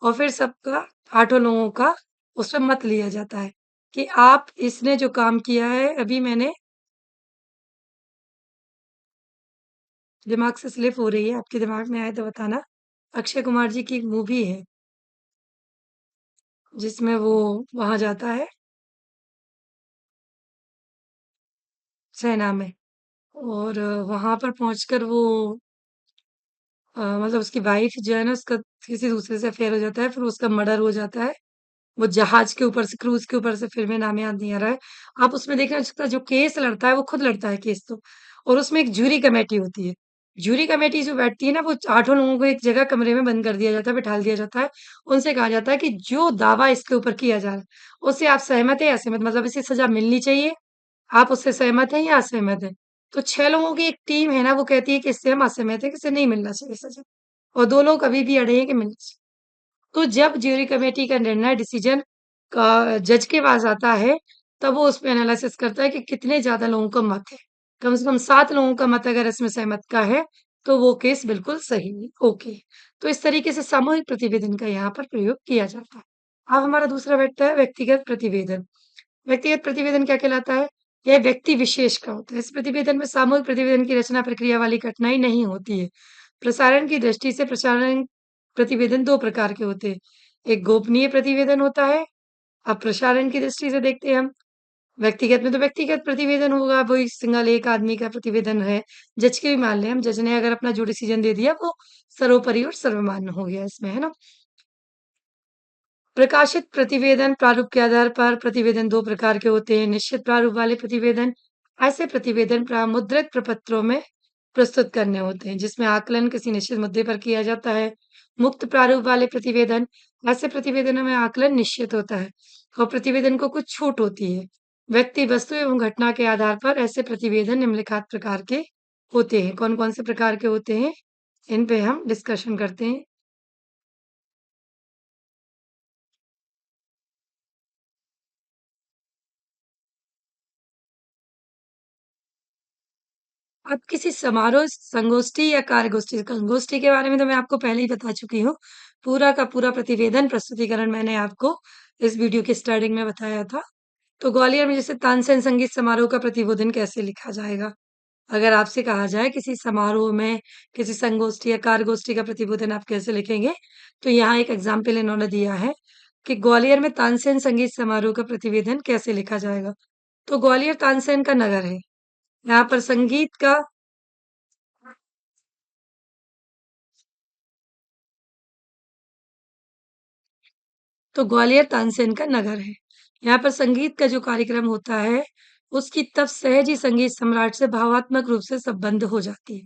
और फिर सबका, 8 लोगों का उसमें मत लिया जाता है कि आप, इसने जो काम किया है, अभी मैंने, दिमाग से स्लिप हो रही है, आपके दिमाग में आए तो बताना। अक्षय कुमार जी की एक मूवी है, जिसमें वो वहाँ जाता है सेना में, और वहाँ पर पहुँचकर वो, मतलब उसकी वाइफ जो है ना, उसका किसी दूसरे से अफेयर हो जाता है, फिर उसका मर्डर हो जाता है। वो जहाज के ऊपर से, क्रूज के ऊपर से, फिल्म नाम याद नहीं आ रहा है। आप उसमें देखना, उसका जो केस लड़ता है वो खुद लड़ता है केस तो, और उसमें एक जूरी कमेटी होती है। जूरी कमेटी जो बैठती है ना, वो 8 लोगों को एक जगह कमरे में बंद कर दिया जाता है, बिठा दिया जाता है। उनसे कहा जाता है कि जो दावा इसके ऊपर किया जा रहा है, उससे आप सहमत हैं या असहमत, मतलब इसे सजा मिलनी चाहिए, आप उससे सहमत हैं या असहमत हैं? तो 6 लोगों की एक टीम है ना, वो कहती है कि इससे हम असहमत हैं, कि इसे नहीं मिलना चाहिए सजा, और 2 लोग अभी भी अड़े हैं कि मिलना चाहिए। तो जब ज्यूरी कमेटी का निर्णय, डिसीजन का जज के पास आता है, तब वो उसमें एनालिसिस करता है कि कितने ज़्यादा लोगों का मत है। कम से कम 7 लोगों का मत अगर इसमें सहमत का है, तो वो केस बिल्कुल सही, ओके। तो इस तरीके से सामूहिक प्रतिवेदन का यहाँ पर प्रयोग किया जाता है। अब हमारा दूसरा बैठता है व्यक्तिगत प्रतिवेदन। व्यक्तिगत प्रतिवेदन क्या कहलाता है? यह व्यक्ति विशेष का होता है। इस प्रतिवेदन में सामूहिक प्रतिवेदन की रचना प्रक्रिया वाली कठिनाई नहीं होती है। प्रसारण की दृष्टि से प्रसारण प्रतिवेदन 2 प्रकार के होते हैं। एक गोपनीय प्रतिवेदन होता है। अब प्रसारण की दृष्टि से देखते हैं हम, व्यक्तिगत में तो व्यक्तिगत प्रतिवेदन होगा, वही सिंगल एक आदमी का प्रतिवेदन है। जज के भी मान लें हम, जज ने अगर अपना जो डिसीजन दे दिया, वो सर्वोपरि और सर्वमान्य हो गया इसमें, है ना? प्रकाशित प्रतिवेदन प्रारूप के आधार पर प्रतिवेदन 2 प्रकार के होते हैं। निश्चित प्रारूप वाले प्रतिवेदन, ऐसे प्रतिवेदन मुद्रित प्रपत्रों में प्रस्तुत करने होते हैं, जिसमें आकलन किसी निश्चित मुद्दे पर किया जाता है। मुक्त प्रारूप वाले प्रतिवेदन, ऐसे प्रतिवेदनों में आकलन निश्चित होता है और प्रतिवेदन को कुछ छूट होती है। व्यक्ति, वस्तु एवं घटना के आधार पर ऐसे प्रतिवेदन निम्नलिखित प्रकार के होते हैं। कौन-कौन से प्रकार के होते हैं? इन पे हम डिस्कशन करते हैं। अब किसी समारोह, संगोष्ठी या कार्यगोष्ठी, संगोष्ठी के बारे में तो मैं आपको पहले ही बता चुकी हूँ। पूरा का पूरा प्रतिवेदन प्रस्तुतिकरण मैंने आपको इस वीडियो के स्टार्टिंग में बताया था। तो ग्वालियर में जैसे तानसेन संगीत समारोह का प्रतिवेदन कैसे लिखा जाएगा? अगर आपसे कहा जाए किसी समारोह में, किसी संगोष्ठी या कार्यगोष्ठी का प्रतिवेदन आप कैसे लिखेंगे? तो यहाँ एक एग्ज़ाम्पल इन्होंने दिया है कि ग्वालियर में तानसेन संगीत समारोह का प्रतिवेदन कैसे लिखा जाएगा? तो ग्वालियर तानसेन का नगर है। यहाँ पर संगीत का, तो ग्वालियर तानसेन का नगर है। यहाँ पर संगीत का जो कार्यक्रम होता है, उसकी तब सहज ही संगीत सम्राट से भावात्मक रूप से संबद्ध हो जाती है।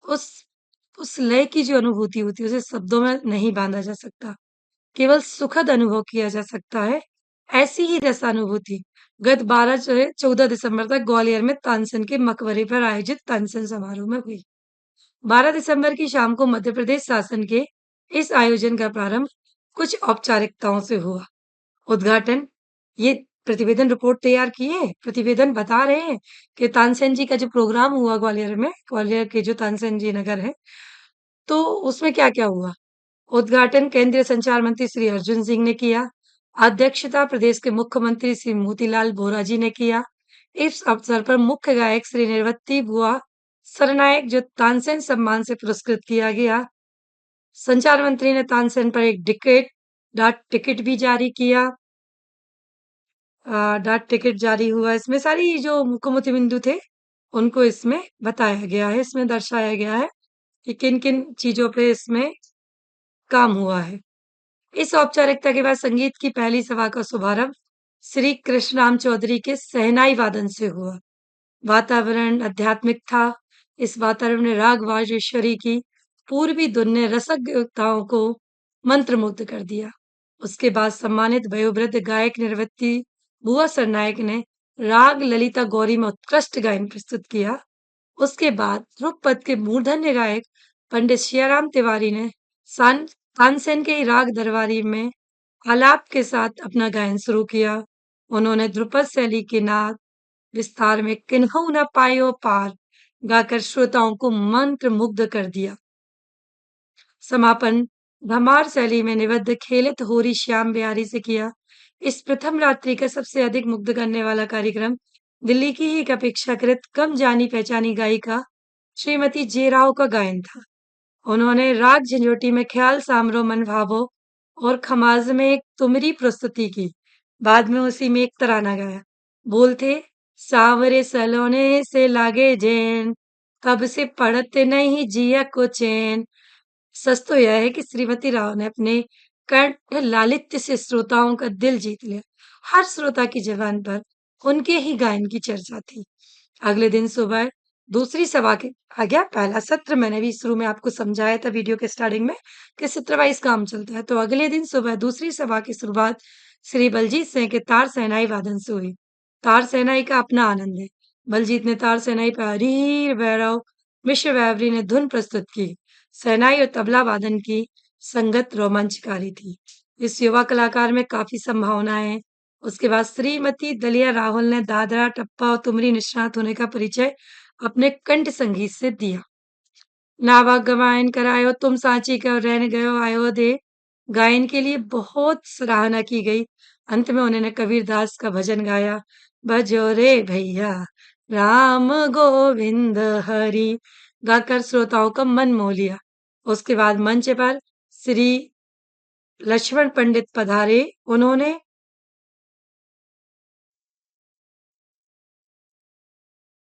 उस उस लय की जो अनुभूति होती है, उसे शब्दों में नहीं बाँधा जा सकता। केवल सुखद अनुभव किया जा सकता है। ऐसी ही रसानुभूति गत 12 से 14 दिसंबर तक ग्वालियर में तानसेन के मकबरे पर आयोजित तानसेन समारोह में हुई। 12 दिसंबर की शाम को मध्य प्रदेश शासन के इस आयोजन का प्रारंभ कुछ औपचारिकताओं से हुआ। उद्घाटन, ये प्रतिवेदन रिपोर्ट तैयार किए, प्रतिवेदन बता रहे हैं कि तानसेन जी का जो प्रोग्राम हुआ ग्वालियर में, ग्वालियर के जो तानसेन जी नगर है, तो उसमें क्या-क्या हुआ? उद्घाटन केंद्रीय संचार मंत्री श्री अर्जुन सिंह ने किया। अध्यक्षता प्रदेश के मुख्यमंत्री श्री मोतीलाल वोरा जी ने किया। इस अवसर पर मुख्य गायक श्री निरवत्ती बुआ सरनायक जो तानसेन सम्मान से पुरस्कृत किया गया। संचार मंत्री ने तानसेन पर एक डाक टिकट भी जारी किया। डाक टिकट जारी हुआ। इसमें सारी जो मुख्य मुख्य बिंदु थे, उनको इसमें बताया गया है, इसमें दर्शाया गया है कि किन-किन चीज़ों पे इसमें काम हुआ है। इस औपचारिकता के बाद संगीत की पहली सभा का शुभारंभ श्री कृष्णराम चौधरी के शहनाई वादन से हुआ। वातावरण आध्यात्मिक था। इस वातावरण में राग वाजेश्वरी की पूर्वी धुन ने रसज्ञताओं को मंत्रमुग्ध कर दिया। उसके बाद सम्मानित वयोवृद्ध गायक निरवत्ती बुआ सरनायक ने राग ललिता गौरी में उत्कृष्ट गायन प्रस्तुत किया। उसके बाद ध्रुपद के मूर्धन्य गायक पंडित शियाराम तिवारी ने सान तानसेन के राग दरबारी में आलाप के साथ अपना गायन शुरू किया। उन्होंने ध्रुपद शैली के नाद विस्तार में किन्हऊ न पायो पार गाकर श्रोताओं को मंत्र मुग्ध कर दिया। समापन धमार शैली में निबद्ध खेलित होरी श्याम बिहारी से किया। इस प्रथम रात्रि का सबसे अधिक मुग्ध करने वाला कार्यक्रम दिल्ली की ही एक अपेक्षाकृत कम जानी पहचानी गायिका श्रीमती जे राव का गायन था। उन्होंने राग झंझोटी में ख्याल सामरो मन भावो और खमाज में एक तुमरी प्रस्तुति की। बाद में उसी में एक तराना गाया। बोल थे सावरे सलोने से लागे जैन, कब से पढ़ते नहीं जिया को चैन। सच तो यह है कि श्रीमती राव ने अपने कंठ लालित्य से श्रोताओं का दिल जीत लिया। हर श्रोता की जबान पर उनके ही गायन की चर्चा थी। अगले दिन सुबह दूसरी सभा के आ गया पहला सत्र। मैंने भी शुरू में आपको समझाया था वीडियो के स्टार्टिंग में कि सत्र वाइज काम चलता है। तो अगले दिन सुबह दूसरी सभा की शुरुआत श्री बलजीत सिंह के तार शहनाई वादन से हुई। तार शहनाई का अपना आनंद है। बलजीत ने तार शहनाई पर हरीर भैरव मिश्र वैवरी ने धुन प्रस्तुत की। शहनाई और तबला वादन की संगत रोमांचकारी थी। इस युवा कलाकार में काफी संभावनाएं हैं। उसके बाद श्रीमती दलिया राहुल ने दादरा टप्पा और तुमरी निष्णात होने का परिचय अपने कंठ संगीत से दिया। नावा गवायन करायो तुम सांची का रहन गयो आयो दे गायन के लिए बहुत सराहना की गई। अंत में उन्होंने कबीरदास का भजन गाया। भजो रे भैया राम गोविंद हरि गाकर श्रोताओं का मन मोह लिया। उसके बाद मंच पर श्री लक्ष्मण पंडित पधारे। उन्होंने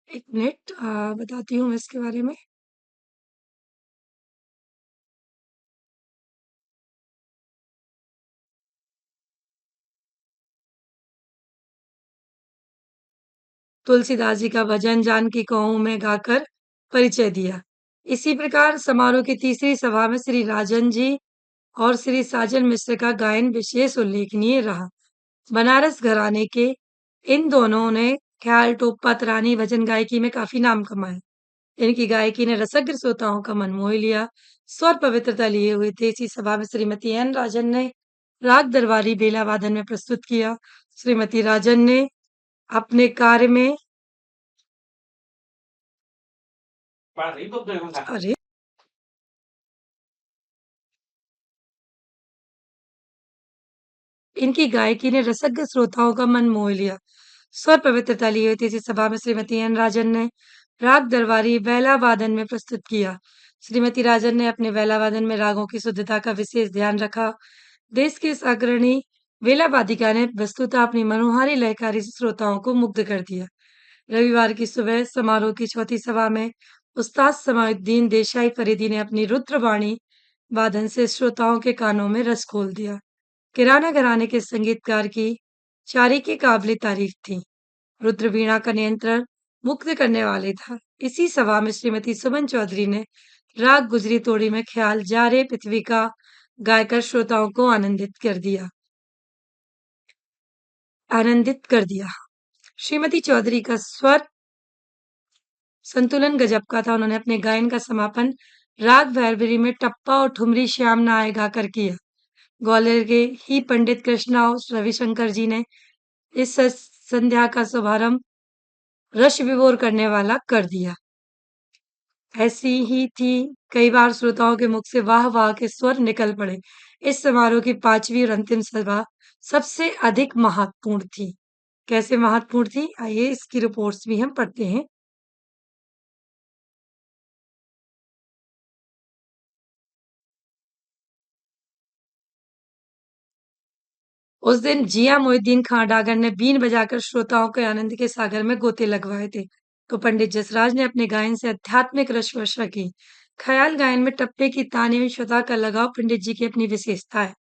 एक मिनट बताती हूँ मैं इसके बारे में। तुलसीदास जी का भजन जानकी कहूँ में गाकर परिचय दिया। इसी प्रकार समारोह की तीसरी सभा में श्री राजन जी और श्री साजन मिश्र का गायन विशेष उल्लेखनीय रहा। बनारस घराने के इन दोनों ने ख्याल टोपा तरानी भजन गायकी में काफी नाम कमाए। इनकी गायकी ने रसज्ञ श्रोताओं का मन मोह लिया। स्वर पवित्रता लिए हुए थे। इसी सभा में श्रीमती एन राजन ने राग दरबारी बेला वादन में प्रस्तुत किया। श्रीमती राजन ने अपने कार्य में अरे इनकी गायकी ने रसज्ञ श्रोताओं का मन मोह लिया। स्वर पवित्रता लिए हुई थी। सभा में श्रीमती एन राजन ने राग दरबारी बैला वादन में प्रस्तुत किया। श्रीमती राजन ने अपने बैला वादन में रागों की शुद्धता का विशेष ध्यान रखा। देश की इस अग्रणी वेला वादिका ने वस्तुतः अपनी मनोहारी लयकारी से श्रोताओं को मुग्ध कर दिया। रविवार की सुबह समारोह की चौथी सभा में उस्ताद समाउद्दीन देसाई फरीदी ने अपनी रुद्रवाणी वादन से श्रोताओं के कानों में रस खोल दिया। किराना घराने के संगीतकार की चारी की काबिल तारीफ थी। रुद्र वीणा का नियंत्रण मुग्ध करने वाले था। इसी सभा में श्रीमती सुमन चौधरी ने राग गुजरी तोड़ी में ख्याल जा रे पृथ्वी का गायकर श्रोताओं को आनंदित कर दिया। श्रीमती चौधरी का स्वर संतुलन गजब का था। उन्होंने अपने गायन का समापन राग भैरवी में टप्पा और ठुमरी श्याम नाय गाकर किया। ग्वालियर के ही पंडित कृष्णा रविशंकर जी ने इस संध्या का शुभारंभ रस विभोर करने वाला कर दिया। ऐसी ही थी। कई बार श्रोताओं के मुख से वाह-वाह के स्वर निकल पड़े। इस समारोह की 5वीं और अंतिम सभा सबसे अधिक महत्वपूर्ण थी। कैसे महत्वपूर्ण थी? आइए इसकी रिपोर्ट्स भी हम पढ़ते हैं। उस दिन जिया मोहिउद्दीन खां डागर ने बीन बजाकर श्रोताओं के आनंद के सागर में गोते लगवाए थे। तो पंडित जसराज ने अपने गायन से आध्यात्मिक रस वर्षा की। ख्याल गायन में टप्पे की ताने में श्रोता का लगाव पंडित जी की अपनी विशेषता है।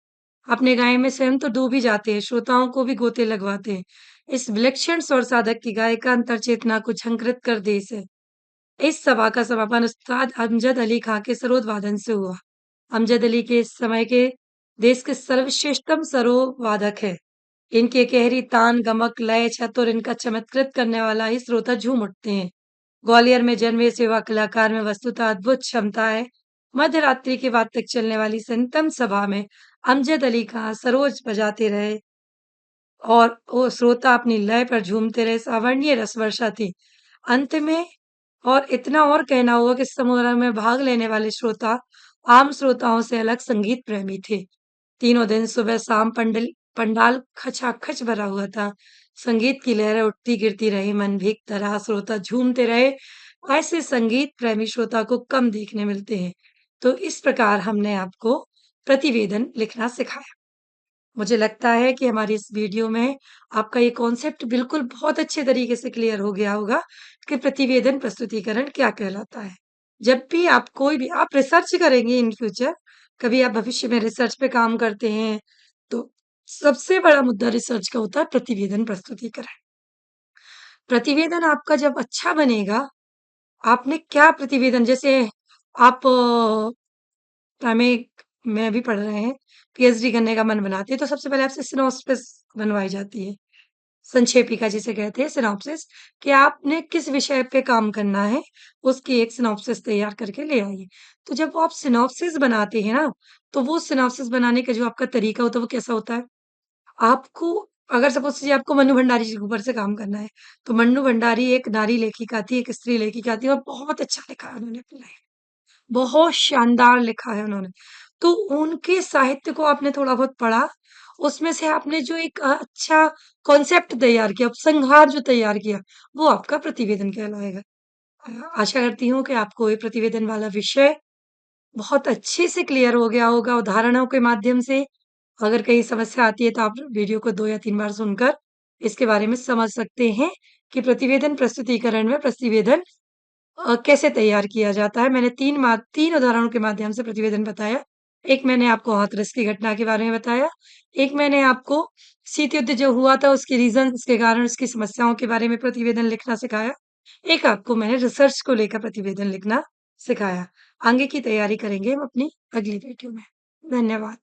अपने गायन में स्वयं तो डूब ही जाते हैं, श्रोताओं को भी गोते लगवाते हैं। इस विलक्षण स्वर साधक की गायिका अंतर चेतना को झंकृत कर दे इसे। इस सभा का समापन उस्ताद अमजद अली खां के सरोद वादन से हुआ। अमजद अली के इस समय के देश के सर्वश्रेष्ठतम सरोद वादक है। इनके गहरी तान, गमक, लय, छत और इनका चमत्कृत करने वाला ही श्रोता झूम उठते हैं। ग्वालियर में जन्मे इस युवा कलाकार में वस्तुतः अद्भुत क्षमता है। मध्य रात्रि के बाद तक चलने वाली संतम सभा में अमजद अली खां सरोज बजाते रहे और वो श्रोता अपनी लय पर झूमते रहे। सावर्णीय रसवर्षा थी। अंत में और इतना और कहना होगा कि इस समारोह में भाग लेने वाले श्रोता आम श्रोताओं से अलग संगीत प्रेमी थे। तीनों दिन सुबह-शाम पंडाल खचाखच भरा हुआ था। संगीत की लहरें उठती-गिरती रहीं, मन भीगता रहा, श्रोता झूमते रहे। ऐसे संगीत प्रेमी श्रोता को कम देखने मिलते हैं। तो इस प्रकार हमने आपको प्रतिवेदन लिखना सिखाया। मुझे लगता है कि हमारी इस वीडियो में आपका ये कॉन्सेप्ट बिल्कुल बहुत अच्छे तरीके से क्लियर हो गया होगा कि प्रतिवेदन प्रस्तुतिकरण क्या कहलाता है। जब भी आप कोई भी आप रिसर्च करेंगे इन फ्यूचर, कभी आप भविष्य में रिसर्च पे काम करते हैं, तो सबसे बड़ा मुद्दा रिसर्च का होता है प्रतिवेदन प्रस्तुतिकरण। प्रतिवेदन आपका जब अच्छा बनेगा, आपने क्या प्रतिवेदन जैसे आप हमें में अभी पढ़ रहे हैं, पीएचडी करने का मन बनाते हैं, तो सबसे पहले आपसे सिनॉप्सिस बनवाई जाती है। संक्षेपिका जिसे कहते हैं सिनॉप्सिस कि आपने किस विषय पे काम करना है, उसकी एक सिनॉप्सिस तैयार करके ले आइए। तो जब वो आप सिनॉप्सिस बनाते हैं ना, तो वो सिनॉप्सिस बनाने का जो आपका तरीका होता है, वो कैसा होता है? आपको अगर सपोज़ कीजिए आपको मन्नू भंडारी जी के ऊपर से काम करना है, तो मन्नू भंडारी एक नारी लेखिका थी, एक स्त्री लेखिका थी और बहुत अच्छा लिखा है उन्होंने अपनी लाइफ़ बहुत शानदार लिखा है उन्होंने। तो उनके साहित्य को आपने थोड़ा बहुत पढ़ा, उसमें से आपने जो एक अच्छा कॉन्सेप्ट तैयार किया, उपसंहार जो तैयार किया, वो आपका प्रतिवेदन कहलाएगा। आशा करती हूँ कि आपको ये प्रतिवेदन वाला विषय बहुत अच्छे से क्लियर हो गया होगा उदाहरणों के माध्यम से। अगर कहीं समस्या आती है तो आप वीडियो को 2 या 3 बार सुनकर इसके बारे में समझ सकते हैं कि प्रतिवेदन प्रस्तुतिकरण में प्रतिवेदन कैसे तैयार किया जाता है। मैंने 3 उदाहरणों के माध्यम से प्रतिवेदन बताया। एक मैंने आपको हाथरस की घटना के बारे में बताया, एक मैंने आपको शीत युद्ध जो हुआ था उसके रीज़न्स, उसके कारण, उसकी समस्याओं के बारे में प्रतिवेदन लिखना सिखाया। एक आपको मैंने रिसर्च को लेकर प्रतिवेदन लिखना सिखाया। आगे की तैयारी करेंगे हम अपनी अगली वीडियो में। धन्यवाद।